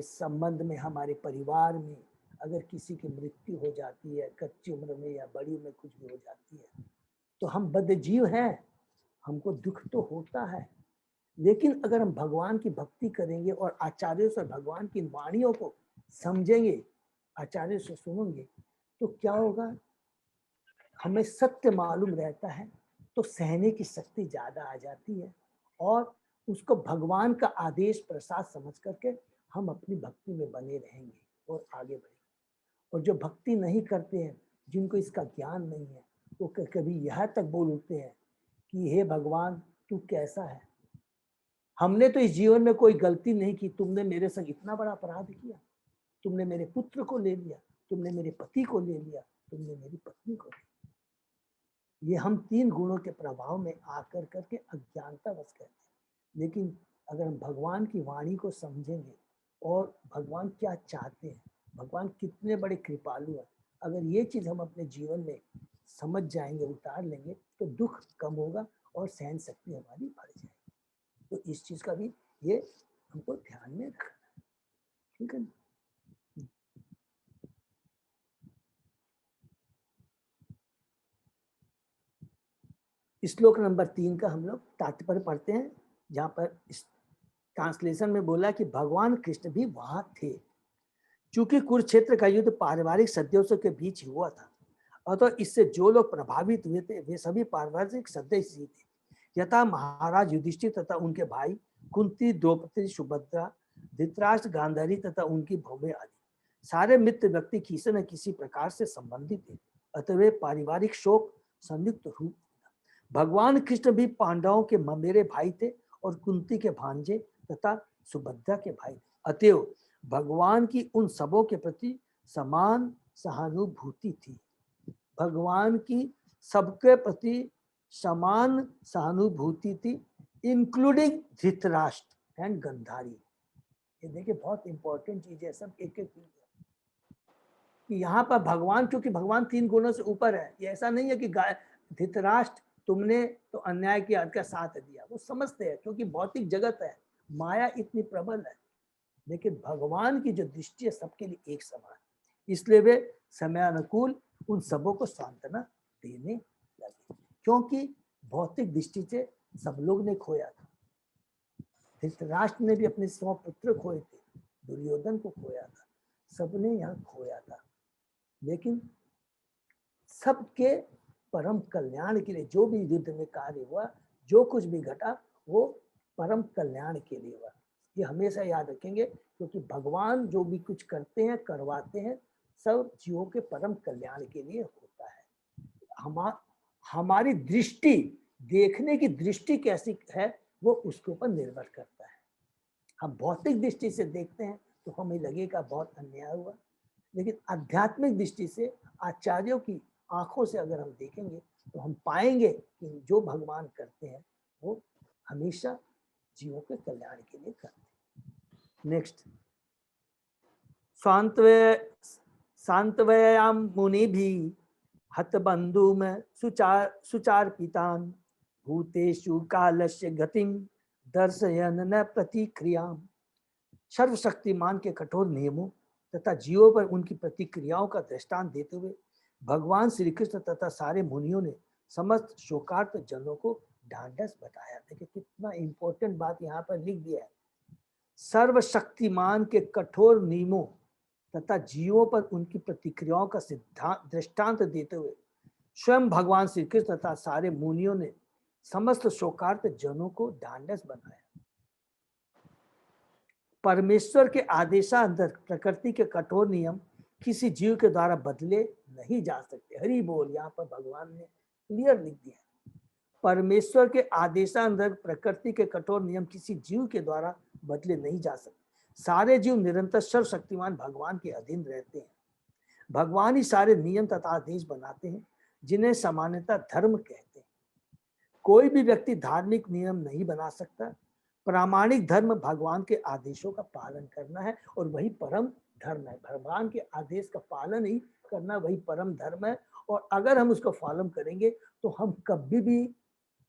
संबंध में, हमारे परिवार में अगर किसी की मृत्यु हो जाती है, कच्ची उम्र में या बड़ी उम्र कुछ भी हो जाती है, तो हम बद्धजीव हैं, हमको दुख तो होता है। लेकिन अगर हम भगवान की भक्ति करेंगे और आचार्यों से भगवान की वाणियों को समझेंगे, आचार्यों से सुनेंगे, तो क्या होगा, हमें सत्य मालूम रहता है, तो सहने की शक्ति ज्यादा आ जाती है और उसको भगवान का आदेश प्रसाद समझ करके हम अपनी भक्ति में बने रहेंगे और आगे बढ़ेंगे। और जो भक्ति नहीं करते हैं, जिनको इसका ज्ञान नहीं है, वो कभी यह तक बोल उठते हैं कि हे भगवान तू कैसा है, हमने तो इस जीवन में कोई गलती नहीं की, तुमने मेरे संग इतना बड़ा अपराध किया, तुमने मेरे पुत्र को ले लिया, तुमने मेरे पति को ले लिया, तुमने मेरी पत्नी को ले लिया। ये हम 3 गुणों के प्रभाव में आकर करके अज्ञानतावश कहते हैं। लेकिन अगर हम भगवान की वाणी को समझेंगे और भगवान क्या चाहते हैं, भगवान कितने बड़े कृपालु हैं, अगर ये चीज हम अपने जीवन में समझ जाएंगे, उतार लेंगे, तो दुख कम होगा और सहन शक्ति हमारी बढ़ जाएगी। तो इस चीज का भी ये हमको ध्यान में रखना है, ठीक है ना। श्लोक नंबर 3 का हम लोग तात्पर्य पढ़ते हैं, जहां पर इस ट्रांसलेशन में बोला कि भगवान कृष्ण भी वहां थे। चूंकि कुरुक्षेत्र का युद्ध पारिवारिक सदस्यों के बीच हुआ था, अतः इससे जो लोग प्रभावित हुए थे वे सभी पारिवारिक सदस्य ही थे, यथा महाराज युधिष्ठिर तथा उनके भाई कुंती, द्रौपदी, सुभद्रा, धृतराष्ट्र, गांधारी तथा उनकी भौमें आदि सारे मित्र व्यक्ति किसी न किसी प्रकार से संबंधित थे, अतः वे पारिवारिक शोक संयुक्त रूप। भगवान कृष्ण भी पांडवों के ममेरे भाई थे और कुंती के भांजे तथा सुभद्रा के भाई थे, अतएव भगवान की उन सबों के प्रति समान सहानुभूति थी। भगवान की सबके प्रति समान सहानुभूति थी, इंक्लूडिंग धृतराष्ट्र एंड गंधारी। ये देखिए बहुत इंपॉर्टेंट चीज है, सब एक एक चीज है कि यहाँ पर भगवान, क्योंकि भगवान 3 गुणों से ऊपर है। ये ऐसा नहीं है कि धृतराष्ट्र तुमने तो अन्याय किया, का साथ दिया, वो समझते हैं क्योंकि भौतिक जगत है, माया इतनी प्रबल है। लेकिन भगवान की जो दृष्टि है सबके लिए एक समान, इसलिए वे समयानुकूल उन सबों को सांत्वना देने लगे, क्योंकि भौतिक दृष्टि से सब लोग ने खोया था। धृतराष्ट्र ने भी अपने 100 पुत्र खोए थे, दुर्योधन को खोया था, सबने यहाँ खोया था। लेकिन सबके परम कल्याण के लिए जो भी युद्ध में कार्य हुआ, जो कुछ भी घटा, वो परम कल्याण के लिए हुआ। ये हमेशा याद रखेंगे, क्योंकि भगवान जो भी कुछ करते हैं, करवाते हैं, सब जीवों के परम कल्याण के लिए होता है। हमारी दृष्टि, देखने की दृष्टि कैसी है, वो उसके ऊपर निर्भर करता है। हम भौतिक दृष्टि से देखते हैं तो हमें लगेगा बहुत अन्याय हुआ, लेकिन आध्यात्मिक दृष्टि से आचार्यों की आंखों से अगर हम देखेंगे तो हम पाएंगे कि जो भगवान करते हैं वो हमेशा जीवों के कल्याण के लिए करते हैं। नेक्स्ट, सांत्वयाम मुनि भी हत बंधु में सुचार पितान भूतेषु कालस्य गतिम दर्शयन न प्रतिक्रियाम। सर्वशक्तिमान के कठोर नियमों तथा जीवों पर उनकी प्रतिक्रियाओं का दृष्टांत देते हुए भगवान श्री कृष्ण तथा सारे मुनियों ने समस्त शोकार्त जनों को ढांढस बताया। देखिए कितना इंपॉर्टेंट बात यहाँ पर लिख दिया है। सर्वशक्तिमान के कठोर नियमों तथा जीवों पर उनकी प्रतिक्रियाओं का सिद्धांत दृष्टांत देते हुए स्वयं भगवान श्री कृष्ण तथा सारे मुनियों ने समस्त शोकार्त जनों को ढांढस बनाया। परमेश्वर के आदेशांतर प्रकृति के कठोर नियम किसी जीव के द्वारा बदले नहीं जा सकते। हरि बोल, यहाँ पर भगवान ने क्लियर लिख दिया। परमेश्वर के आदेशांतर प्रकृति के कठोर नियम किसी जीव के द्वारा बदले नहीं जा सकते। सारे जीव निरंतर सर्वशक्तिमान भगवान के अधीन रहते हैं। भगवान ही सारे नियम तथा आदेश बनाते हैं जिन्हें सामान्यतः धर्म कहते हैं। कोई भी व्यक्ति धार्मिक नियम नहीं बना सकता। प्रामाणिक धर्म भगवान के आदेशों का पालन करना है और वही परम धर्म है। भगवान के आदेश का पालन ही करना वही परम धर्म है। और अगर हम उसको फॉलो करेंगे तो हम कभी भी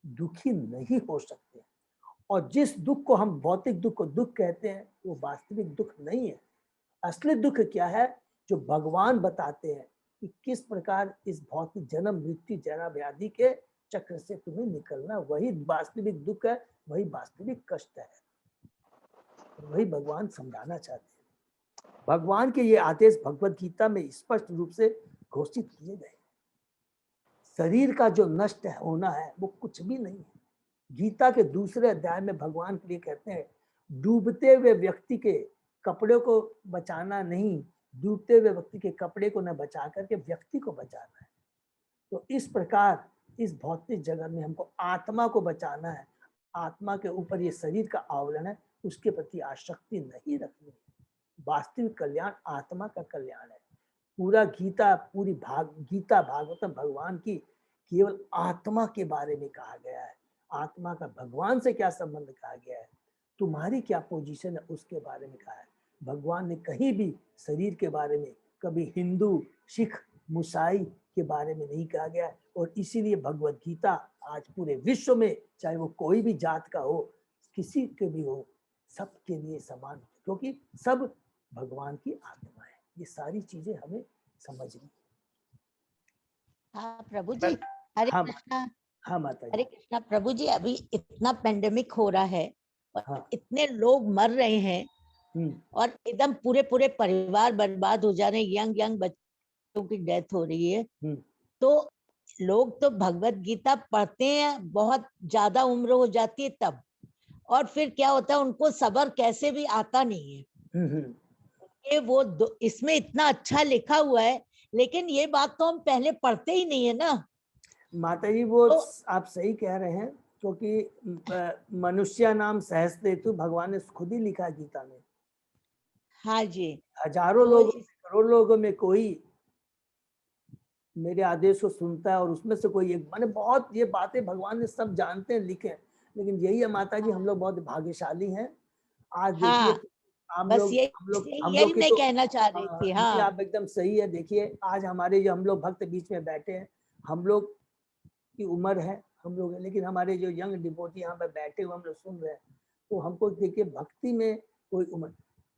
दुखी नहीं हो सकते। और जिस दुख को हम भौतिक दुख को दुख कहते हैं वो वास्तविक दुख नहीं है। असली दुख क्या है? जो भगवान बताते हैं कि किस प्रकार इस भौतिक जन्म मृत्यु जरा व्याधि के चक्र से तुम्हें निकलना, वही वास्तविक दुख है, वही वास्तविक कष्ट है। वही भगवान समझाना चाहते हैं। भगवान के ये आदेश भगवत गीता में स्पष्ट रूप से घोषित किए गए। शरीर का जो नष्ट होना है वो कुछ भी नहीं है। गीता के दूसरे अध्याय में भगवान के लिए कहते हैं, डूबते हुए व्यक्ति के कपड़े को बचाना नहीं, डूबते हुए व्यक्ति के कपड़े को न बचा करके व्यक्ति को बचाना है। तो इस प्रकार इस भौतिक जगत में हमको आत्मा को बचाना है। आत्मा के ऊपर ये शरीर का आवरण है, उसके प्रति आसक्ति नहीं रखनी है। वास्तविक कल्याण आत्मा का कल्याण है। पूरा गीता गीता भागवतम भगवान की केवल आत्मा के बारे में कहा गया है। आत्मा का भगवान से क्या संबंध कहा गया है, तुम्हारी क्या पोजीशन है उसके बारे में कहा है। भगवान ने कहीं भी शरीर के बारे में कभी हिंदू सिख मुसाई के बारे में नहीं कहा गया है। और इसीलिए भगवत गीता आज पूरे विश्व में, चाहे वो कोई भी जात का हो, किसी के भी हो, सबके लिए समान, क्योंकि सब भगवान की आत्मा है। ये सारी चीजें हमें समझनी। हाँ प्रभु जी, हरे हाँ, कृष्णा। हाँ माता हरे जी। कृष्णा प्रभु जी, अभी इतना पेंडेमिक हो रहा है और हाँ। इतने लोग मर रहे हैं और एकदम पूरे पूरे परिवार बर्बाद हो जा रहे हैं, यंग बच्चों की डेथ हो रही है। तो लोग तो भगवत गीता पढ़ते हैं, बहुत ज्यादा उम्र हो जाती है तब, और फिर क्या होता है उनको सब्र कैसे भी आता नहीं है। ये वो इसमें इतना अच्छा लिखा हुआ है, लेकिन ये बात तो हम पहले पढ़ते ही नहीं है ना माता जी। वो तो आप सही कह रहे हैं, क्योंकि मनुष्य नाम सहस्तेतु भगवान ने खुद ही लिखा गीता में। हाँ जी, हजारों लोग, करोड़ लोगों में कोई मेरे आदेश को सुनता है और उसमें से कोई एक, माने बहुत ये बातें भगवान ने सब जानते हैं, लिखे हैं। लेकिन यही है माता जी, हम लोग बहुत भाग्यशाली हैं। आज देखिए हम बस लोग यही की मैं तो, कहना चाह रही थी। हाँ, आप एकदम सही है। देखिए आज हमारे जो हम लोग भक्त बीच में बैठे हैं, हम लोग की उम्र है हम लोग, लेकिन हमारे जो यंग डिवोटी यहाँ पर बैठे हुए हम लोग सुन रहे हैं, तो हमको देखिए भक्ति में कोई उम्र,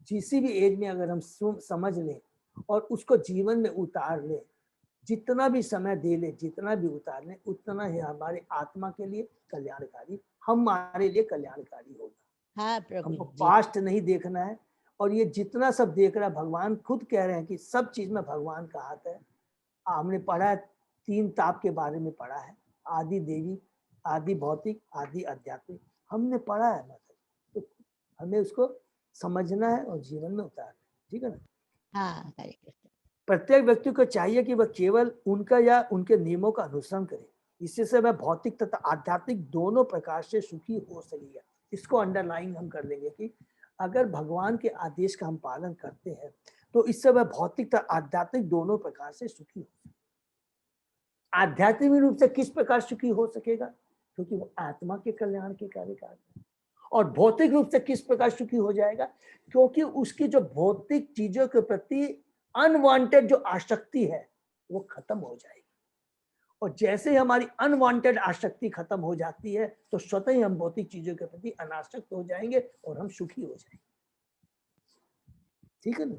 किसी भी एज में अगर हम समझ लें और उसको जीवन में उतार लें, जितना भी समय दे ले, जितना भी उतार लें, उतना ही हमारे आत्मा के लिए कल्याणकारी, हमारे लिए कल्याणकारी होगा। हाँ प्रभु हमको जी। पास्ट नहीं देखना है। और ये जितना सब देख रहा है, भगवान खुद कह रहे हैं कि सब चीज में भगवान का हाथ है। हमने पढ़ा है, 3 ताप के बारे में पढ़ा है, आदि देवी, आदि भौतिक, आदि आध्यात्मिक, हमने पढ़ा है। मतलब तो हमें उसको समझना है और जीवन में उतारना है। ठीक है ना? हाँ, हरे कृष्ण। प्रत्येक व्यक्ति को चाहिए कि वह केवल उनका या उनके नियमों का अनुसरण करे, इससे वह भौतिक तथा आध्यात्मिक दोनों प्रकार से सुखी हो सकेगा। इसको अंडरलाइन हम कर लेंगे कि अगर भगवान के आदेश का हम पालन करते हैं तो इससे वह भौतिक तथा आध्यात्मिक दोनों प्रकार से सुखी हो। आध्यात्मिक रूप से किस प्रकार सुखी हो सकेगा? क्योंकि वो आत्मा के कल्याण के कार्य कर रहा है। और भौतिक रूप से किस प्रकार सुखी हो जाएगा? क्योंकि उसकी जो भौतिक चीजों के प्रति अनवांटेड जो आसक्ति है वो खत्म हो जाएगी। और जैसे ही हमारी अनवांटेड आसक्ति खत्म हो जाती है तो स्वतः ही हम भौतिक चीजों के प्रति अनासक्त हो जाएंगे और हम सुखी हो जाएंगे। ठीक है ना?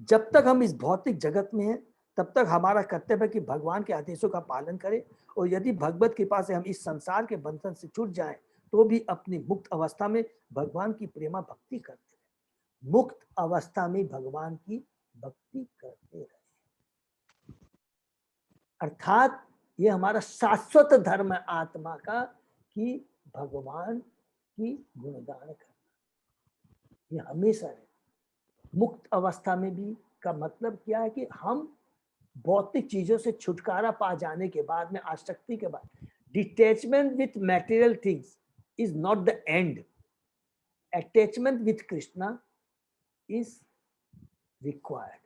जब तक हम इस भौतिक जगत में हैं तब तक हमारा कर्तव्य है कि भगवान के आदेशों का पालन करें, और यदि भगवत कृपा से हम इस संसार के बंधन से छूट जाएं तो भी अपनी मुक्त अवस्था में भगवान की प्रेमा भक्ति करते रहे। मुक्त अवस्था में भगवान की भक्ति करते रहे, अर्थात ये हमारा शाश्वत धर्म है आत्मा का कि भगवान की गुणगान करना। ये हमेशा है। मुक्त अवस्था में भी का मतलब क्या है कि हम भौतिक चीजों से छुटकारा पा जाने के बाद में, आसक्ति के बाद, detachment with material things is not the end. Attachment with Krishna is required.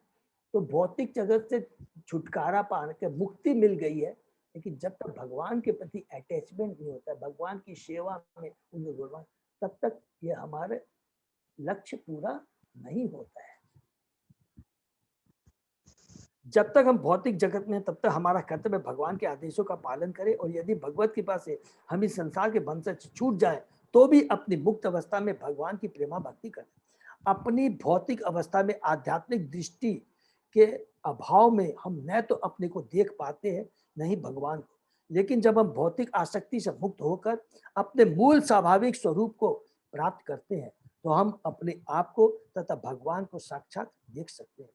तो भौतिक जगत से छुटकारा पाने के मुक्ति मिल गई है, लेकिन जब तक भगवान के प्रति अटैचमेंट नहीं होता है, भगवान की सेवा में उनके गुणगान, तब तक ये हमारे लक्ष्य पूरा नहीं होता है। जब तक हम भौतिक जगत में तब तक हमारा कर्तव्य भगवान के आदेशों का पालन करें, और यदि भगवत कृपा से हम इस संसार के बंधन से छूट जाए तो भी अपनी मुक्त अवस्था में भगवान की प्रेमा भक्ति करें। अपनी भौतिक अवस्था में आध्यात्मिक दृष्टि के अभाव में हम न तो अपने को देख पाते हैं न ही भगवान को, लेकिन जब हम भौतिक आसक्ति से मुक्त होकर अपने मूल स्वाभाविक स्वरूप को प्राप्त करते हैं तो हम अपने आप को तथा भगवान को साक्षात देख सकते हैं।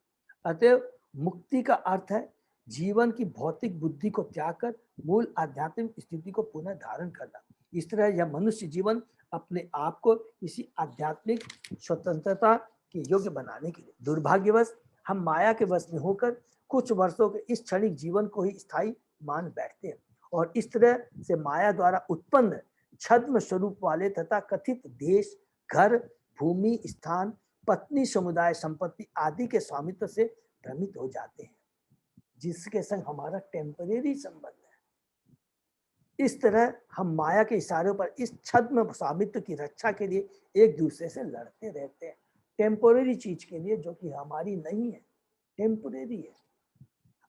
अतएव मुक्ति का अर्थ है जीवन की भौतिक बुद्धि को त्याग कर मूल आध्यात्मिक स्थिति को पुनः धारण करना। इस तरह यह मनुष्य जीवन अपने आप को इसी आध्यात्मिक स्वतंत्रता के योग्य बनाने के लिए, दुर्भाग्यवश हम माया के वश में होकर कुछ वर्षों के इस क्षणिक जीवन को ही स्थायी मान बैठते हैं, और इस तरह से माया द्वारा उत्पन्न छद्म स्वरूप वाले तथा कथित देश, घर, भूमि, स्थान, पत्नी, समुदाय, संपत्ति आदि के स्वामित्व से भ्रमित हो जाते हैं, जिसके संग हमारा टेम्परेरी संबंध है। इस तरह हम माया के इशारों पर इस छद्म स्वामित्व की रक्षा के लिए एक दूसरे से लड़ते रहते हैं, टेम्परेरी चीज के लिए जो कि हमारी नहीं है, टेम्परेरी है।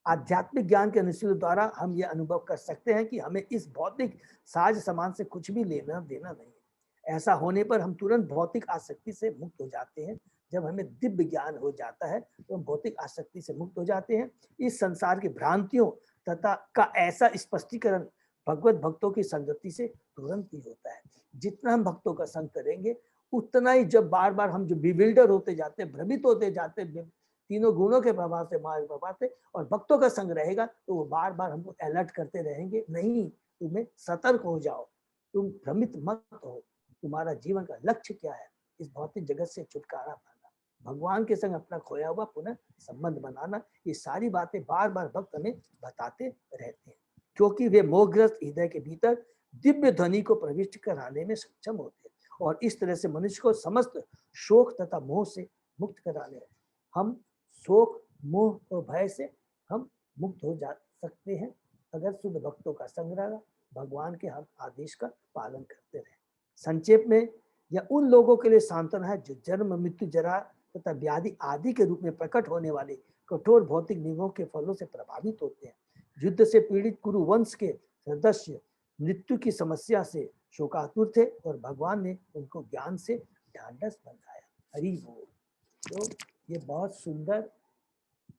आध्यात्मिक ज्ञान के अनुशीलन द्वारा हम यह अनुभव कर सकते हैं कि हमें इस भौतिक साज सामान से कुछ भी लेना देना नहीं है। ऐसा होने पर हम तुरंत भौतिक आसक्ति से मुक्त हो जाते हैं। जब हमें दिव्य ज्ञान हो जाता है तो हम भौतिक आसक्ति से मुक्त हो जाते हैं। इस संसार की भ्रांतियों तथा का ऐसा स्पष्टीकरण भगवत भक्तों की संगति से तुरंत ही होता है। जितना हम भक्तों का संग करेंगे उतना ही, जब बार बार हम जो बिविल्डर होते जाते हैं, भ्रमित होते जाते हैं तीनों गुणों के प्रभाव से, माया के प्रभाव से, और भक्तों का संग रहेगा तो वो बार बार हमको अलर्ट करते रहेंगे, नहीं तुम्हें सतर्क हो जाओ, तुम भ्रमित मत हो, तुम्हारा जीवन का लक्ष्य क्या है, इस भौतिक जगत से छुटकारा पाना, भगवान के संग अपना खोया हुआ पुनः संबंध बनाना। ये सारी बातें बार बार भक्त हमें बताते रहते हैं, क्योंकि वे मोहग्रस्त हृदय के भीतर दिव्य ध्वनि को प्रविष्ट कराने में सक्षम होते हैं, और इस तरह से मनुष्य को समस्त शोक तथा मोह से मुक्त कराने हैं। हम शोक, मोह और भय से हम मुक्त हो जा सकते हैं अगर शुद्ध भक्तों का संग रहा, भगवान के हम आदेश का पालन करते रहे। संक्षेप में यह उन लोगों के लिए सांत्वना है जो जन्म, मृत्यु, जरा तथा व्याधि आदि के रूप में प्रकट होने वाले कठोर भौतिक नियमों के फलों से प्रभावित होते हैं। युद्ध से पीड़ित कुरु वंश के सदस्य मृत्यु की समस्या से शोकातुर थे और भगवान ने उनको ज्ञान से ढांढस बंधाया। हरि बोल। तो ये बहुत सुंदर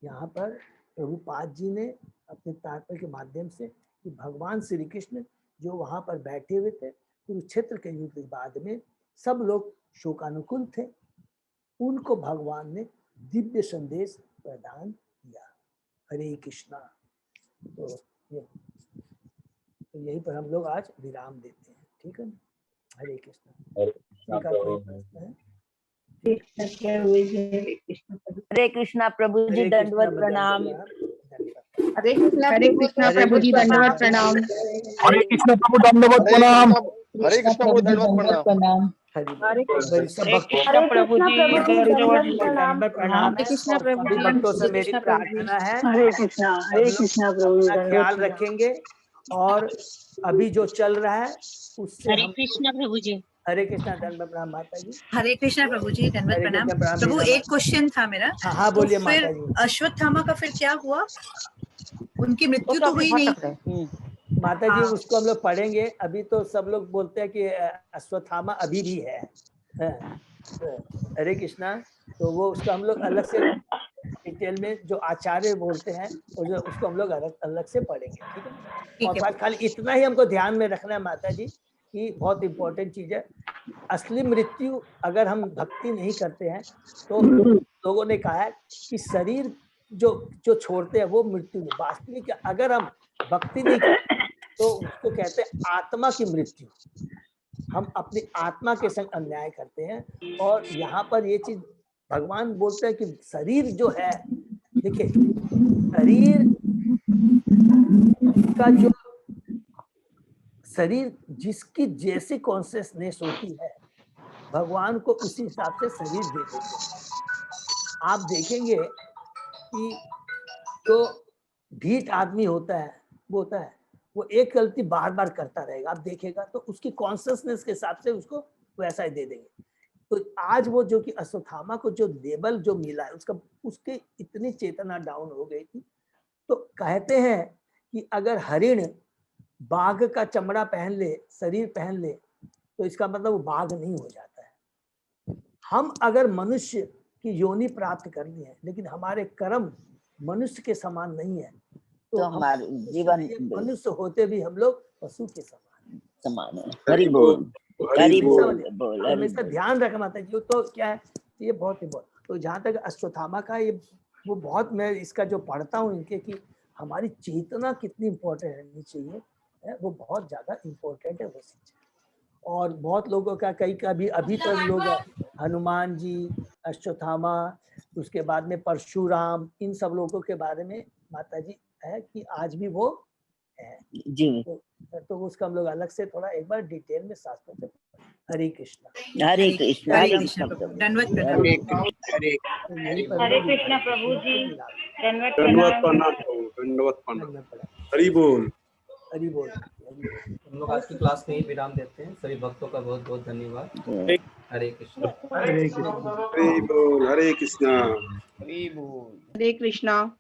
यहाँ पर प्रभुपाद जी ने अपने तात्पर्य के माध्यम से कि भगवान श्री कृष्ण जो वहाँ पर बैठे हुए थे कुरुक्षेत्र के युद्ध के बाद में सब लोग शोकानुकूल थे, उनको भगवान ने दिव्य संदेश प्रदान किया। हरे कृष्णा। तो यहीं पर हम लोग आज विराम देते हैं, ठीक है ना। हरे कृष्णा। हरे कृष्णा प्रभु जी, दंडवत प्रणाम। हरे कृष्णा प्रभु जी, दंडवत प्रणाम। हरे कृष्ण प्रभु दंडवत प्रणाम। हरे कृष्ण प्रभु दंडवत प्रणाम। हरि बोल। हरे मेरी सब हरे भक्तों कृष्णा प्रभु जी, दंडवत प्रणाम। में प्रणाम हरे है कृष्णा और प्रभु सभी जी, भक्तों से हरे मेरी कृष्णा प्रभु जी। प्रार्थना है हरे कृष्णा प्रभु जी, अपना ख्याल रखेंगे और अभी जो चल रहा है उससे हरे हम कृष्णा प्रभु जी। हरे कृष्णा दंड प्रणाम माता जी। हरे कृष्णा प्रभु जी, दंडवत हरे प्रणाम। कृष्णा प्रणाम प्रभु मीरा एक क्वेश्चन था मेरा। हाँ हाँ तो बोलिए फिर माता जी। अश्वत्थामा का फिर क्या हुआ? उनकी मृत्यु तो हुई नहीं। माता जी हाँ। उसको हम लोग पढ़ेंगे। अभी तो सब लोग बोलते हैं कि अश्वत्थामा अभी भी है। हरे कृष्णा। तो वो उसको हम लोग अलग से डिटेल में जो आचार्य बोलते हैं उसको हम लोग अलग से पढ़ेंगे। ठीक है। ठीक और है। बस खाली इतना ही हमको ध्यान में रखना है माता जी कि बहुत इंपॉर्टेंट चीज है। असली मृत्यु अगर हम भक्ति नहीं करते हैं तो लोगों ने कहा है कि शरीर जो जो छोड़ते हैं वो मृत्यु नहीं। वास्तविक अगर हम भक्ति नहीं करते तो उसको कहते हैं आत्मा की मृत्यु। हम अपनी आत्मा के संग अन्याय करते हैं। और यहाँ पर ये चीज भगवान बोलते हैं कि शरीर जो है, देखिए शरीर का जो शरीर जिसकी जैसी कॉन्शियसनेस होती है भगवान को उसी हिसाब से शरीर दे देते हैं। आप देखेंगे कि जो ढीठ आदमी होता है वो एक गलती बार बार करता रहेगा। आप देखेगा तो उसकी कॉन्शियसनेस के हिसाब से उसको वैसा ही दे देंगे। तो आज वो जो कि अश्वत्थामा को जो लेबल जो मिला है उसके इतनी चेतना डाउन हो गई थी। तो कहते हैं कि अगर हरिण बाघ का चमड़ा पहन ले, शरीर पहन ले, तो इसका मतलब वो बाघ नहीं हो जाता है। हम अगर मनुष्य की योनि प्राप्त कर ली है लेकिन हमारे कर्म मनुष्य के समान नहीं है तो हमारे जीवन मनुष्य होते भी हम लोग पशु के समान है। हरि बोल, हरि बोल। हमेशा ध्यान रखना माता जी। तो क्या है ये बहुत इम्पोर्टेंट। तो जहाँ तक अश्वत्थामा का ये वो बहुत मैं इसका जो पढ़ता हूँ इनके कि हमारी चेतना कितनी इम्पोर्टेंट रहनी चाहिए है, वो बहुत ज्यादा इम्पोर्टेंट है वो चीज। और बहुत लोगों का कई का भी अभी तक लोग हनुमान जी, अश्वत्थामा, उसके बाद में परशुराम, इन सब लोगों के बारे में माता जी है कि आज भी वो है जी। तो उसका हम लोग अलग से थोड़ा एक बार डिटेल में शास्त्रों से। हरे कृष्णा। हरे कृष्णा। हरे कृष्णा प्रभु, दंडवत प्रणाम। हरे कृष्णा प्रभु जी, दंडवत दंडवत प्रणाम। प्रणाम। हरि बोल। हरि बोल। हम लोग आज की क्लास में ही विराम देते हैं। सभी भक्तों का बहुत बहुत धन्यवाद। हरे कृष्णा। हरे बोल। हरे कृष्णा। हरे कृष्णा।